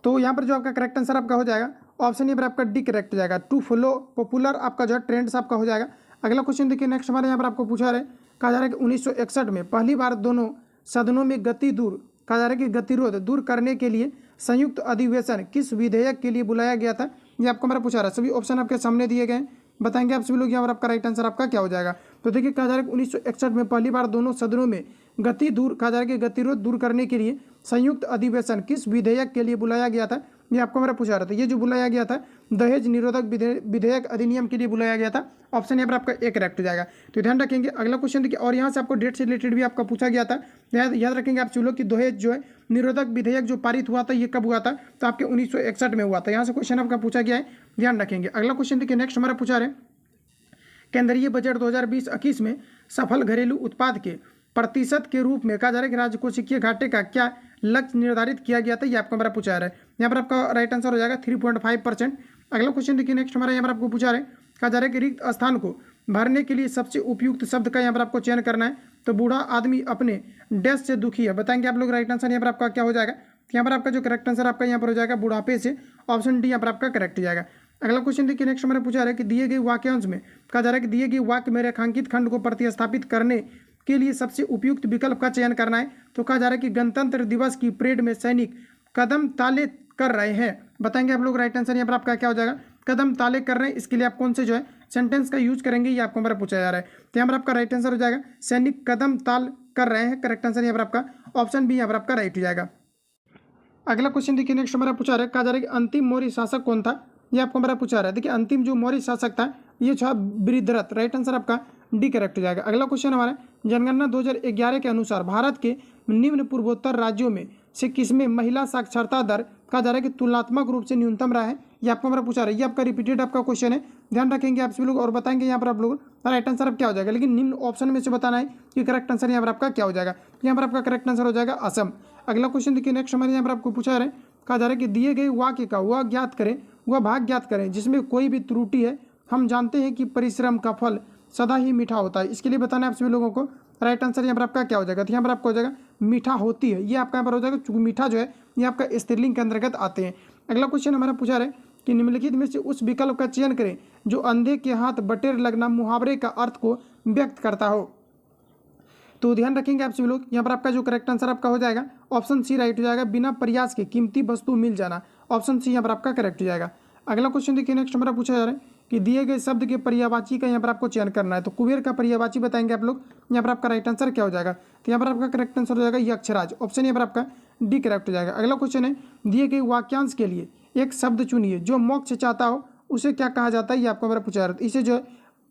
तो यहाँ पर जो आपका करेक्ट आंसर आपका हो जाएगा ऑप्शन यहाँ पर आपका डी करेक्ट हो जाएगा। टू फॉलो पॉपुलर आपका जो है ट्रेंड्स आपका हो जाएगा। अगला क्वेश्चन देखिए नेक्स्ट हमारे यहाँ पर आपको पूछा रहा है, कहा जा रहा है कि 1961 में पहली बार दोनों सदनों में गति दूर, कहा जा रहा है कि गतिरोध दूर करने के लिए संयुक्त अधिवेशन किस विधेयक के लिए बुलाया गया था। ये आपको हमारा पूछा रहा है। सभी ऑप्शन आपके सामने दिए गए, बताएंगे आप सभी लोग यहाँ पर आपका राइट आंसर आपका क्या हो जाएगा। तो देखिए कहा जा रहा है कि 1961 में पहली बार दोनों सदनों में गति दूर, कहा जा रहा है कि गतिरोध दूर करने के लिए संयुक्त अधिवेशन किस विधेयक के लिए बुलाया गया था। ये आपको मेरा पूछा रहा था। ये जो बुलाया गया था दहेज निरोधक विधेयक अधिनियम के लिए बुलाया गया था। ऑप्शन यहाँ पर आपका एक करेक्ट हो जाएगा। तो ध्यान रखेंगे। अगला क्वेश्चन देखिए, और यहाँ से आपको डेट से रिलेटेड भी आपका पूछा गया था। याद रखेंगे आप सभी लोग कि दहेज जो है निरोधक विधेयक जो पारित हुआ था ये कब हुआ था, तो आपके 1961 में हुआ था। यहाँ से क्वेश्चन आपका पूछा गया है, ध्यान रखेंगे। अगला क्वेश्चन देखिए नेक्स्ट हमारा पूछा रहे, केंद्रीय बजट 2020-21 में सफल घरेलू उत्पाद के प्रतिशत के रूप में कहा जा रहा है कि राजकोषीय घाटे का क्या लक्ष्य निर्धारित किया गया था। ये आपको हमारा पूछा रहा है। यहाँ पर आपका राइट आंसर हो जाएगा 3.5%। अगला क्वेश्चन देखिए नेक्स्ट हमारा यहाँ पर आपको पूछा रहा है, कहा जा रहा है कि रिक्त स्थान को भरने के लिए सबसे उपयुक्त शब्द का यहाँ पर आपको चयन करना है। तो बूढ़ा आदमी अपने डैश से दुखी है, बताएंगे आप लोग राइट आंसर यहाँ पर आपका क्या हो जाएगा। यहाँ पर आपका जो करेक्ट आंसर आपका यहाँ पर हो जाएगा बुढ़ापे से, ऑप्शन डी यहाँ पर आपका करेक्ट हो जाएगा। अगला क्वेश्चन देखिए नेक्स्ट हमारा पूछा रहा है कि दिए गए वाक्यांश में कहा जा रहा है कि दिए गए वाक्य में रेखांकित खंड को प्रतिस्थापित करने के लिए सबसे उपयुक्त विकल्प का चयन करना है। तो कहा जा रहा है कि गणतंत्र दिवस की परेड में सैनिक कदम ताले कर रहे हैं, बताएंगे आप लोग राइट आंसर यहाँ पर आपका क्या हो जाएगा। कदम ताले कर रहे हैं, इसके लिए आप कौन से जो है सेंटेंस का यूज करेंगे ये आपको हमारा पूछा जा रहा है। तो यहाँ पर आपका राइट आंसर हो जाएगा सैनिक कदम ताल कर रहे हैं, करेक्ट आंसर यहाँ पर आपका ऑप्शन बी यहाँ पर आपका राइट हो जाएगा। अगला क्वेश्चन देखिए नेक्स्ट हमारा पूछा रहा है, कहा जा रहा है कि अंतिम मौर्य शासक कौन था। ये आपको हमारा पूछा रहा है। देखिए अंतिम जो मौर्य शासक था ये था बृहद्रथ, राइट आंसर आपका डी करेक्ट हो जाएगा। अगला क्वेश्चन हमारा, जनगणना 2011 के अनुसार भारत के निम्न पूर्वोत्तर राज्यों में से किसमें महिला साक्षरता दर कहा जा रहा है कि तुलनात्मक रूप से न्यूनतम रहा है। ये आपको हमारा पूछा रहा है। ये आपका रिपीटेड आपका क्वेश्चन है, ध्यान रखेंगे आप सभी लोग और बताएंगे यहाँ पर आप लोग राइट आंसर अब क्या हो जाएगा। लेकिन निम्न ऑप्शन में से बताना है कि करेक्ट आंसर यहाँ पर आपका क्या हो जाएगा। यहाँ पर आपका करेक्ट आंसर हो जाएगा असम। अगला क्वेश्चन देखिए नेक्स्ट हमारे यहाँ पर आपको पूछा रहा है, कहा जा रहा है कि दिए गए वाक्य का वह ज्ञात करें, वह भाग ज्ञात करें जिसमें कोई भी त्रुटि है। हम जानते हैं कि परिश्रम का फल सदा ही मीठा होता है। इसके लिए बताना है आप सभी लोगों को। राइट आंसर यहाँ पर आपका क्या हो जाएगा। तो यहाँ पर आपको हो जाएगा मीठा होती है, ये आपका यहाँ पर हो जाएगा। चूंकि मीठा जो है ये आपका स्त्रीलिंग के अंतर्गत आते हैं। अगला क्वेश्चन हमारा पूछा रहा है कि निम्नलिखित में से उस विकल्प का चयन करें जो अंधे के हाथ बटेर लगना मुहावरे का अर्थ को व्यक्त करता हो। तो ध्यान रखेंगे आप सभी लोग, यहाँ पर आपका जो करेक्ट आंसर आपका हो जाएगा ऑप्शन सी राइट हो जाएगा। बिना प्रयास के कीमती वस्तु मिल जाना, ऑप्शन सी यहाँ पर आपका करेक्ट हो जाएगा। अगला क्वेश्चन देखिए नेक्स्ट हमारा पूछा जा रहा है, कि दिए गए शब्द के पर्यायवाची का यहाँ पर आपको चयन करना है। तो कुबेर का पर्यायवाची बताएंगे आप लोग। यहाँ पर आपका राइट आंसर क्या हो जाएगा? तो यहाँ पर आपका करेक्ट आंसर हो जाएगा यक्षराज। ऑप्शन यहाँ पर आपका डी करेक्ट हो जाएगा। अगला क्वेश्चन है, दिए गए वाक्यांश के लिए एक शब्द चुनिए जो मोक्ष चाहता हो, उसे क्या कहा जाता है? ये आपको मेरा पूछा जा रहा है। इसे जो है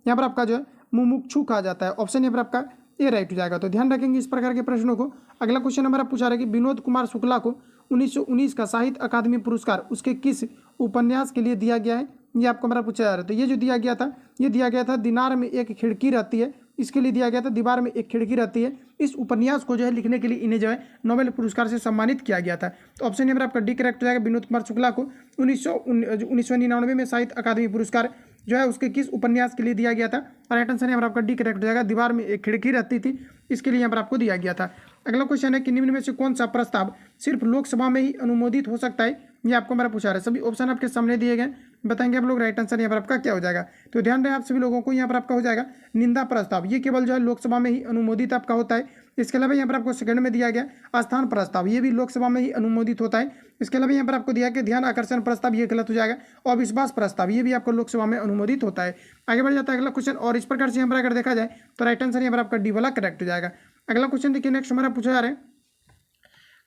यहाँ पर आपका जो है मुमुक्षु कहा जाता है। ऑप्शन यहाँ पर आपका ए राइट हो जाएगा। तो ध्यान रखेंगे इस प्रकार के प्रश्नों को। अगला क्वेश्चन हमारा पूछा रहा है कि विनोद कुमार शुक्ला को 1919 का साहित्य अकादमी पुरस्कार उसके किस उपन्यास के लिए दिया गया है? ये आपको हमारा पूछा जा रहा है। तो ये जो दिया गया था, ये दिया गया था दीनार में एक खिड़की रहती है, इसके लिए दिया गया था दीवार में एक खिड़की रहती है। इस उपन्यास को जो है लिखने के लिए इन्हें जो है नोबेल पुरस्कार से सम्मानित किया गया था। तो ऑप्शन नंबर आपका डी करेक्ट हो जाएगा। विनोद कुमार शुक्ला को 1999 में साहित्य अकादमी पुरस्कार जो है उसके किस उपन्यास के लिए दिया गया था? राइट आंसर यहाँ पर आपका डी करेक्ट हो जाएगा। दीवार में एक खिड़की रहती थी, इसके लिए यहाँ पर आपको दिया गया था। अगला क्वेश्चन है कि निम्न में से कौन सा प्रस्ताव सिर्फ लोकसभा में ही अनुमोदित हो सकता है? ये आपको मेरा पूछा रहा है। सभी ऑप्शन आपके सामने दिए गए, बताएंगे आप लोग। राइट आंसर यहाँ पर आपका क्या हो जाएगा? तो ध्यान रहे आप सभी लोगों को, यहाँ पर आपका हो जाएगा निंदा प्रस्ताव। ये केवल जो है लोकसभा में ही अनुमोदित आपका होता है। इसके अलावा यहाँ पर आपको सेकंड में दिया गया स्थान प्रस्ताव, ये भी लोकसभा में ही अनुमोदित होता है। इसके अलावा यहाँ पर आपको दिया गया ध्यान आकर्षण प्रस्ताव, ये गलत हो जाएगा। और विश्वास प्रस्ताव, ये भी आपको लोकसभा में अनुमोदित होता है। आगे बढ़ जाता है अगला क्वेश्चन। और इस प्रकार से यहाँ पर अगर देखा जाए तो राइट आंसर यहाँ पर आपका डी वाला करेक्ट हो जाएगा। अगला क्वेश्चन देखिए, नेक्स्ट हमारा पूछा जा रहा है,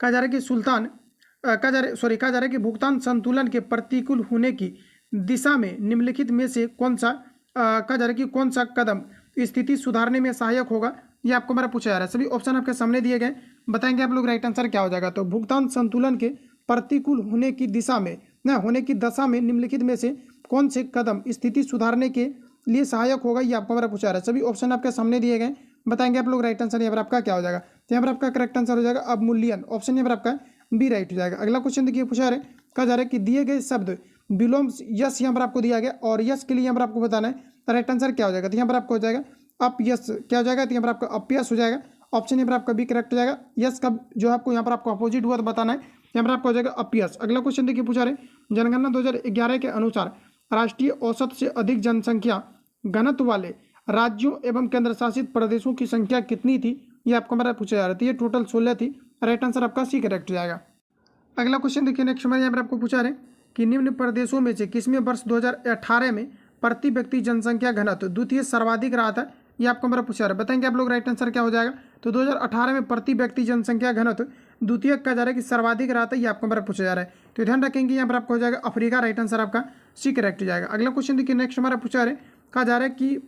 कहा जा रहा है कि कहा जा रहा है कि भुगतान संतुलन के प्रतिकूल होने की दिशा में निम्नलिखित में से कौन सा कहा जा रहा है कि कौन सा कदम स्थिति सुधारने में सहायक होगा? ये आपको मेरा पूछा जा रहा है। सभी ऑप्शन आपके सामने दिए गए, बताएंगे आप लोग। राइट आंसर क्या हो जाएगा? तो भुगतान संतुलन के प्रतिकूल होने की दिशा में होने की दशा में निम्नलिखित में से कौन से कदम स्थिति सुधारने के लिए सहायक होगा? ये आपको मेरा पूछा जा रहा है। सभी ऑप्शन आपके सामने दिए गए, बताएंगे आप लोग। राइट आंसर यहाँ पर आपका क्या हो जाएगा? तो यहाँ पर आपका करेक्ट आंसर हो जाएगा अवमूल्यन। ऑप्शन यहाँ पर आपका बी राइट हो जाएगा। अगला क्वेश्चन देखिए, पूछा जा रहा है, कहा जा रहा है कि दिए गए शब्द विलोम यस यहाँ पर आपको दिया गया और यस के लिए यहाँ पर आपको बताना है। तो राइट आंसर क्या हो जाएगा? तो यहाँ पर आपको हो जाएगा अपयस। क्या हो जाएगा? तो यहाँ पर आपका अपयस हो जाएगा। ऑप्शन यहाँ पर आपका बी करेक्ट हो जाएगा। यस का जो आपको यहाँ पर आपको अपोजिट हुआ तो बताना है, यहाँ पर आपको हो जाएगा अपयस। अगला क्वेश्चन देखिए, पूछा रहे, जनगणना 2011 के अनुसार राष्ट्रीय औसत से अधिक जनसंख्या घनत्व वाले राज्यों एवं केंद्र शासित प्रदेशों की संख्या कितनी थी? ये आपको हमारा पूछा जा रहा था। ये टोटल 16 थी। राइट आंसर आपका सी करेक्ट हो जाएगा। अगला क्वेश्चन देखिए, नेक्स्ट हमारे यहाँ पर आपको पूछा रहे कि निम्न प्रदेशों में से किसमें वर्ष 2018 में प्रति व्यक्ति जनसंख्या घनत्व द्वितीय सर्वाधिक रहा था? ये आपको हमारा पूछा रहा है, बताएंगे आप लोग। राइट आंसर क्या हो जाएगा? तो 2018 में प्रति व्यक्ति जनसंख्या घनत्व द्वितीय कहा जा रहा है कि सर्वाधिक रहा था। ये आपको हमारा पूछा जा रहा है। तो ध्यान रखेंगे, यहाँ पर आपको हो जाएगा अफ्रीका। राइट आंसर आपका सी करेक्ट हो जाएगा। अगला क्वेश्चन देखिए, नेक्स्ट हमारा पूछा रहा है, कहा जा रहा है कि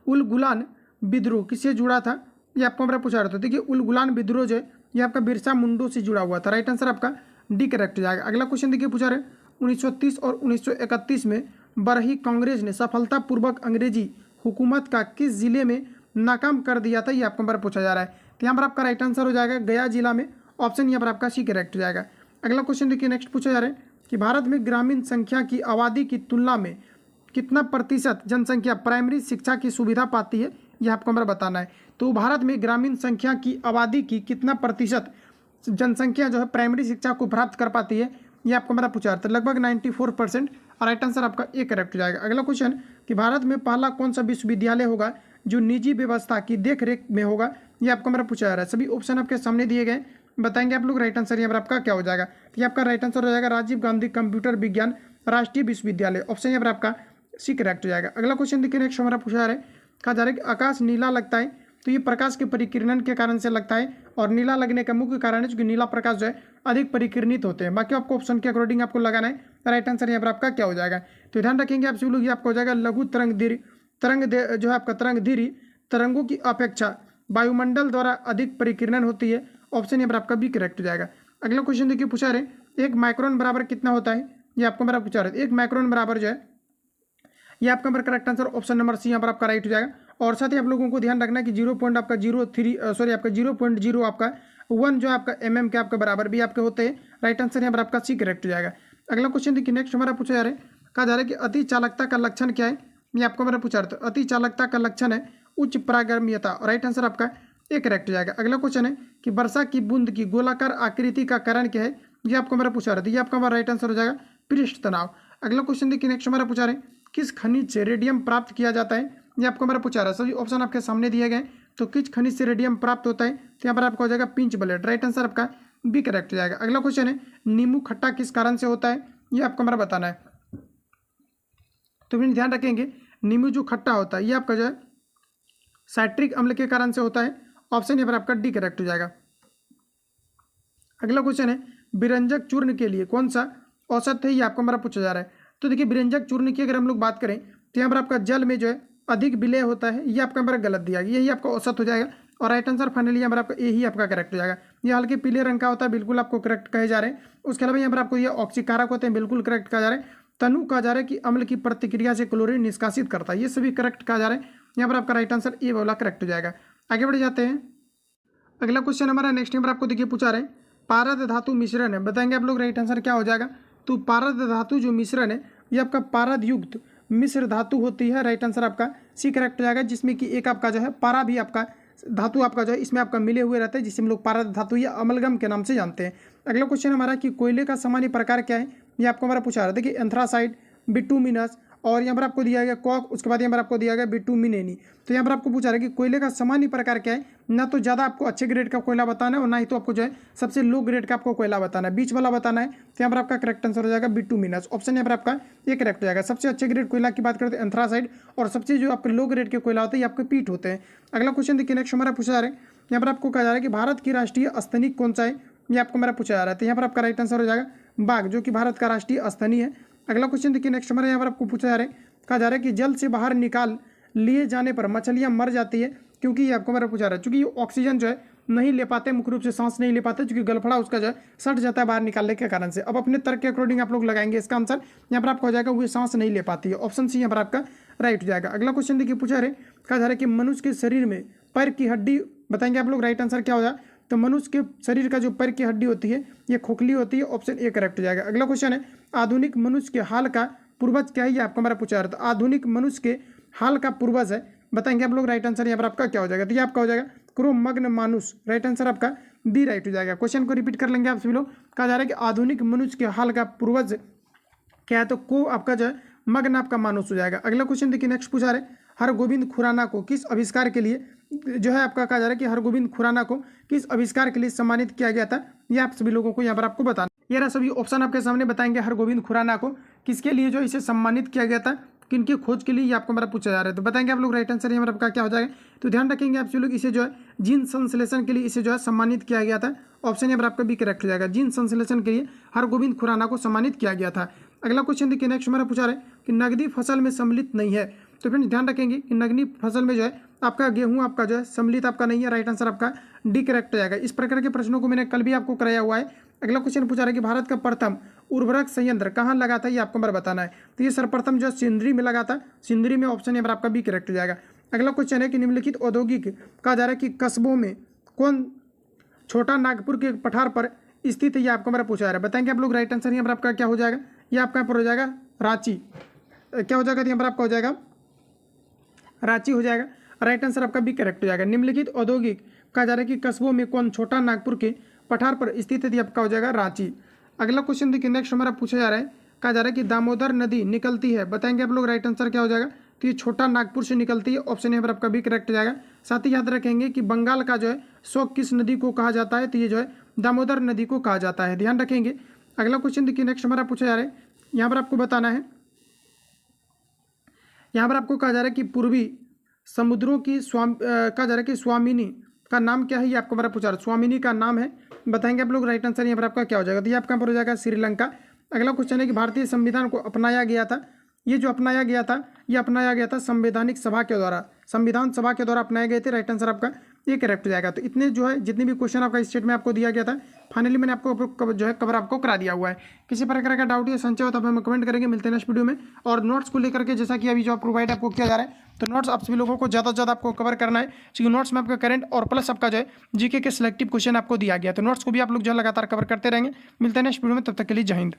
उल गुलान विद्रोह किससे जुड़ा था? ये आपको हमारा पूछा रहा था। देखिए, उल गुलान विद्रोह जो है ये आपका बिरसा मुंडा से जुड़ा हुआ था। राइट आंसर आपका डी करेक्ट हो जाएगा। अगला क्वेश्चन देखिए, पूछा रहे 1930 और 1931 में बरही कांग्रेस ने सफलतापूर्वक अंग्रेजी हुकूमत का किस जिले में नाकाम कर दिया था? ये आपको हमारा पूछा जा रहा है। तो यहाँ पर आपका राइट आंसर हो जाएगा गया जिला में। ऑप्शन यहाँ पर आपका सी करेक्ट हो जाएगा। अगला क्वेश्चन देखिए, नेक्स्ट पूछा जा रहा है कि भारत में ग्रामीण संख्या की आबादी की तुलना में कितना प्रतिशत जनसंख्या प्राइमरी शिक्षा की सुविधा पाती है? यह आपको हमारा बताना है। तो भारत में ग्रामीण संख्या की आबादी की कितना प्रतिशत जनसंख्या जो है प्राइमरी शिक्षा को प्राप्त कर पाती है? ये आपको हमारा पूछा जाता है। लगभग 94%। राइट आंसर आपका ए करेक्ट हो जाएगा। अगला क्वेश्चन कि भारत में पहला कौन सा विश्वविद्यालय होगा जो निजी व्यवस्था की देखरेख में होगा? ये आपको हमारा पूछा जा रहा है। सभी ऑप्शन आपके सामने दिए गए, बताएंगे आप लोग। राइट आंसर यहाँ पर आपका क्या हो जाएगा? तो ये आपका राइट आंसर हो जाएगा राजीव गांधी कंप्यूटर विज्ञान राष्ट्रीय विश्वविद्यालय। ऑप्शन यहाँ पर आपका सी करेक्ट हो जाएगा। अगला क्वेश्चन देखिए, नेक्स्ट हमारा पूछा जा रहा है, कहा जा रहा है कि आकाश नीला लगता है तो ये प्रकाश के परिकिरणन के कारण से लगता है और नीला लगने का मुख्य कारण है क्योंकि नीला प्रकाश जो है अधिक परिकिरणित होते हैं। बाकी आपको ऑप्शन के अकॉर्डिंग आपको लगाना है। राइट आंसर यहाँ पर आपका क्या हो जाएगा? तो ध्यान रखेंगे आप सभी लोग, ये आपको हो जाएगा लघु जो है आपका तरंगधीरी तरंगों की अपेक्षा वायुमंडल द्वारा अधिक परिकिरणन होती है। ऑप्शन यहाँ पर आपका भी करेक्ट हो जाएगा। अगला क्वेश्चन देखिए, पूछा रहे 1 माइक्रोन बराबर कितना होता है? ये आपको मेरा पूछा रहे 1 माइक्रोन बराबर जो है ये आपका मेरा correct answer option number C यहाँ पर आपका राइट हो जाएगा। और साथ ही आप लोगों को ध्यान रखना है कि 0.0 आपका 1 जो आपका mm के आपका बराबर भी आपके होते हैं। राइट आंसर यहाँ पर आपका सी करेक्ट हो जाएगा। अगला क्वेश्चन देखिए, नेक्स्ट हमारा पूछा जा रहा है, कहा जा रहा है कि अति चालकता का लक्षण क्या है? ये आपको मेरा पूछा रहा था। अति चालकता का लक्षण है उच्च परागम्यता। राइट आंसर आपका ए करेक्ट हो जाएगा। अगला क्वेश्चन है कि वर्षा की बूंद की गोलाकार आकृति का कारण क्या है? ये आपको मेरा पूछा रहा था। ये आपका हमारा राइट आंसर हो जाएगा पृष्ठ तनाव। अगला क्वेश्चन देखिए, नेक्स्ट हमारा पूछा रहे किस खनिज से रेडियम प्राप्त किया जाता है? ये आपको हमारा पूछा रहा है। सभी ऑप्शन आपके सामने दिए गए। तो किस खनिज से रेडियम प्राप्त होता है? तो यहाँ पर आपका हो जाएगा पिंच ब्लेड। राइट आंसर आपका बी करेक्ट हो जाएगा। अगला क्वेश्चन है नींबू खट्टा किस कारण से होता है? ये आपको हमारा बताना है। तो फिर ध्यान रखेंगे नींबू जो खट्टा होता है ये आपका जो है साइट्रिक अम्ल के कारण से होता है। ऑप्शन यहाँ पर आपका डी करेक्ट हो जाएगा। अगला क्वेश्चन है बिरंजक चूर्ण के लिए कौन सा औसत है, ये आपको हमारा पूछा जा रहा है। तो देखिए बिरंजक चूर्ण की अगर हम लोग बात करें तो यहाँ पर आपका जल में जो है अधिक विलय होता है, ये आपका हमारा गलत दिया गया, यही आपका औसत हो जाएगा। और राइट आंसर फाइनली यहाँ पर आपका ए ही आपका करेक्ट हो जाएगा। ये हल्के पीले रंग का होता है, बिल्कुल आपको करेक्ट कहे जा रहे हैं। उसके अलावा यहाँ पर आपको ये ऑक्सीकारक होते हैं, बिल्कुल करेक्ट कहा जा रहा है। तनु कहा जा रहा है कि अम्ल की प्रतिक्रिया से क्लोरीन निष्कासित करता है, ये सभी करेक्ट कहा जा रहा है। यहाँ पर आपका राइट आंसर ए वाला करेक्ट हो जाएगा। आगे बढ़ जाते हैं। अगला क्वेश्चन हमारा नेक्स्ट नंबर आपको देखिए पूछा रहे हैं पारद धातु मिश्रण है, बताएंगे आप लोग राइट आंसर क्या हो जाएगा। तो पारद धातु जो मिश्रण है ये आपका पारद युक्त मिश्र धातु होती है, राइट आंसर आपका सी करेक्ट हो जाएगा। जिसमें कि एक आपका जो है पारा भी आपका धातु आपका जो है इसमें आपका मिले हुए रहते हैं, जिसे हम लोग पारद धातु या अमलगम के नाम से जानते हैं। अगला क्वेश्चन हमारा कि कोयले का सामान्य प्रकार क्या है, ये आपको हमारा पूछा रहा है। देखिए एंथ्रासाइट, बिटुमिनस और यहाँ पर आपको दिया गया कॉक, उसके बाद यहाँ पर आपको दिया गया बिटुमिनेनी। तो यहाँ पर आपको पूछा रहा है कि कोयले का सामान्य प्रकार क्या है, ना तो ज़्यादा आपको अच्छे ग्रेड का कोयला बताना है और ना ही तो आपको जो है सबसे लो ग्रेड का आपको कोयला बताना है, बीच वाला बताना है। तो यहाँ पर आपका करेक्ट आंसर हो जाएगा बिटुमिनस। ऑप्शन यहाँ पर आपका ये करेक्ट हो जाएगा। सबसे अच्छे ग्रेड कोयला की बात करते हैं एंथ्रासाइड, और सबसे जो आपके लो ग्रेड के कोयला होते हैं ये आपके पीट होते हैं। अगला क्वेश्चन देखिए नेक्स्ट हमारा पूछा जा रहा है, यहाँ पर आपको कहा जा रहा है कि भारत की राष्ट्रीय स्तनिक कौन सा है, ये आपको मेरा पूछा जा रहा है। तो यहाँ पर आपका राइट आंसर हो जाएगा बाघ, जो कि भारत का राष्ट्रीय स्तनी है। अगला क्वेश्चन देखिए नेक्स्ट हमारे यहाँ पर आपको पूछा जा रहा है, कहा जा रहा है कि जल से बाहर निकाल लिए जाने पर मछलियाँ मर जाती है, क्योंकि ये आपको मेरा पूछा रहा है चूँकि ये ऑक्सीजन जो है नहीं ले पाते, मुख्य रूप से सांस नहीं ले पाते, क्योंकि गलफड़ा उसका जो है सट जाता है बाहर निकालने के कारण से। अब अपने तर्क के अकॉर्डिंग आप लोग लगाएंगे इसका आंसर, यहाँ पर आपको हो जाएगा वो सांस नहीं ले पाती है। ऑप्शन सी यहाँ पर आपका राइट हो जाएगा। अगला क्वेश्चन देखिए पूछा रहे, कहा जा रहा है कि मनुष्य के शरीर में पैर की हड्डी, बताएंगे आप लोग राइट आंसर क्या हो जाए। तो मनुष्य के शरीर का जो पैर की हड्डी होती है ये खोखली होती है। ऑप्शन ए करेक्ट हो जाएगा। अगला क्वेश्चन है आधुनिक मनुष्य के हाल का पूर्वज क्या है, ये आपको हमारा पूछा रहा था। आधुनिक मनुष्य के हाल का पूर्वज है, बताएंगे आप लोग राइट आंसर यहाँ पर आपका क्या हो जाएगा। तो ये आपका हो जाएगा क्रोमग्न मानुष, राइट आंसर आपका बी राइट हो जाएगा। क्वेश्चन को रिपीट कर लेंगे आप सभी लोग। कहा जा रहा है कि आधुनिक मनुष्य के हाल का पूर्वज क्या है, तो को आपका जो है मग्न आपका मानुष हो जाएगा। अगला क्वेश्चन देखिए नेक्स्ट पूछा रहे, हरगोविंद खुराना को किस आविष्कार के लिए जो है आपका कहा जा रहा है कि हरगोविंद खुराना को किस आविष्कार के लिए सम्मानित किया गया था, ये आप सभी लोगों को यहाँ पर आपको बताना। ये रहा सभी ऑप्शन आपके सामने, बताएंगे हरगोविंद खुराना को किसके लिए जो इसे सम्मानित किया गया था, किनकी खोज के लिए, ये आपको मेरा पूछा जा रहा है। तो बताएंगे आप लोग राइट आंसर यहाँ पर आपका क्या हो जाएगा। तो ध्यान रखेंगे आप सभी लोग, इसे जो है जीन संश्लेषण के लिए इसे जो है सम्मानित किया गया था। ऑप्शन यहाँ पर आपका भी करेक्ट हो जाएगा, जीन संश्लेषण के लिए हरगोविंद खुराना को सम्मानित किया गया था। अगला क्वेश्चन देखिए नेक्स्ट हमारा पूछा रहा है कि नकदी फसल में सम्मिलित नहीं है, तो फ्रेंड्स ध्यान रखेंगे कि नगदी फसल में जो है आपका गेहूं आपका जो है सम्मिलित आपका नहीं है, राइट आंसर आपका डी करेक्ट हो जाएगा। इस प्रकार के प्रश्नों को मैंने कल भी आपको कराया हुआ है। अगला क्वेश्चन पूछा रहा है कि भारत का प्रथम उर्वरक संयंत्र कहाँ लगा था, ये आपको बार बताना है। तो ये सर्वप्रथम जो सिंदरी में लगा था, सिंदरी में, ऑप्शन यहाँ पर आपका बी करेक्ट हो जाएगा। अगला क्वेश्चन है कि निम्नलिखित औद्योगिक कहा जा रहा है कि कस्बों में कौन छोटा नागपुर के पठार पर स्थित है, ये आपको मेरा पूछा जा रहा है। बताएंगे आप लोग राइट आंसर यहाँ पर आपका क्या हो जाएगा। ये आपका यहाँ पर हो जाएगा रांची, क्या हो जाएगा यहाँ पर आपका हो जाएगा रांची हो जाएगा। राइट आंसर आपका भी करेक्ट हो जाएगा। निम्नलिखित औद्योगिक कहा जा रहा है कि कस्बों में कौन छोटा नागपुर के पठार पर स्थित है, आपका हो जाएगा रांची। अगला क्वेश्चन देखिए नेक्स्ट हमारा पूछा जा रहा है, कहा जा रहा है कि दामोदर नदी निकलती है, बताएंगे आप लोग राइट आंसर क्या हो जाएगा। तो ये छोटा नागपुर से निकलती है, ऑप्शन यहाँ पर आपका भी करेक्ट हो जाएगा। साथ ही याद रखेंगे कि बंगाल का जो है शोक किस नदी को कहा जाता है, तो ये जो है दामोदर नदी को कहा जाता है, ध्यान रखेंगे। अगला क्वेश्चन देखिए नेक्स्ट हमारा पूछा जा रहा है, यहाँ पर आपको बताना है, यहाँ पर आपको कहा जा रहा है कि पूर्वी समुद्रों की कहा जा रहा है कि स्वामिनी का नाम क्या है, ये आपको मेरा पूछा रहा है। स्वामिनी का नाम है, बताएंगे आप लोग राइट आंसर यहाँ पर आपका क्या हो जाएगा। तो ये आपका पर हो जाएगा श्रीलंका। अगला क्वेश्चन है कि भारतीय संविधान को अपनाया गया था, ये जो अपनाया गया था ये अपनाया गया था संवैधानिक सभा के द्वारा, संविधान सभा के द्वारा अपनाए गए थे, राइट आंसर आपका ये करेक्ट हो जाएगा। तो इतने जो है जितने भी क्वेश्चन आपका इस स्टेट में आपको दिया गया था, फाइनली मैंने आपको जो है कवर आपको करा दिया हुआ है। किसी प्रकार का डाउट या संशय हो तो आप हमें कमेंट करेंगे, मिलते हैं नेक्स्ट वीडियो में। और नोट्स को लेकर के जैसा कि अभी जो प्रोवाइड आपको किया जा रहा है, तो नोट्स आप सभी लोगों को ज़्यादा से ज़्यादा आपको कवर करना है, क्योंकि नोट्स में आपका करंट और प्लस आपका जो है जीके के सिलेक्टिव क्वेश्चन आपको दिया गया। तो नोट्स को भी आप लोग जो है लगातार कवर करते रहेंगे। मिलते हैं नेक्स्ट वीडियो में, तब तक के लिए जय हिंद।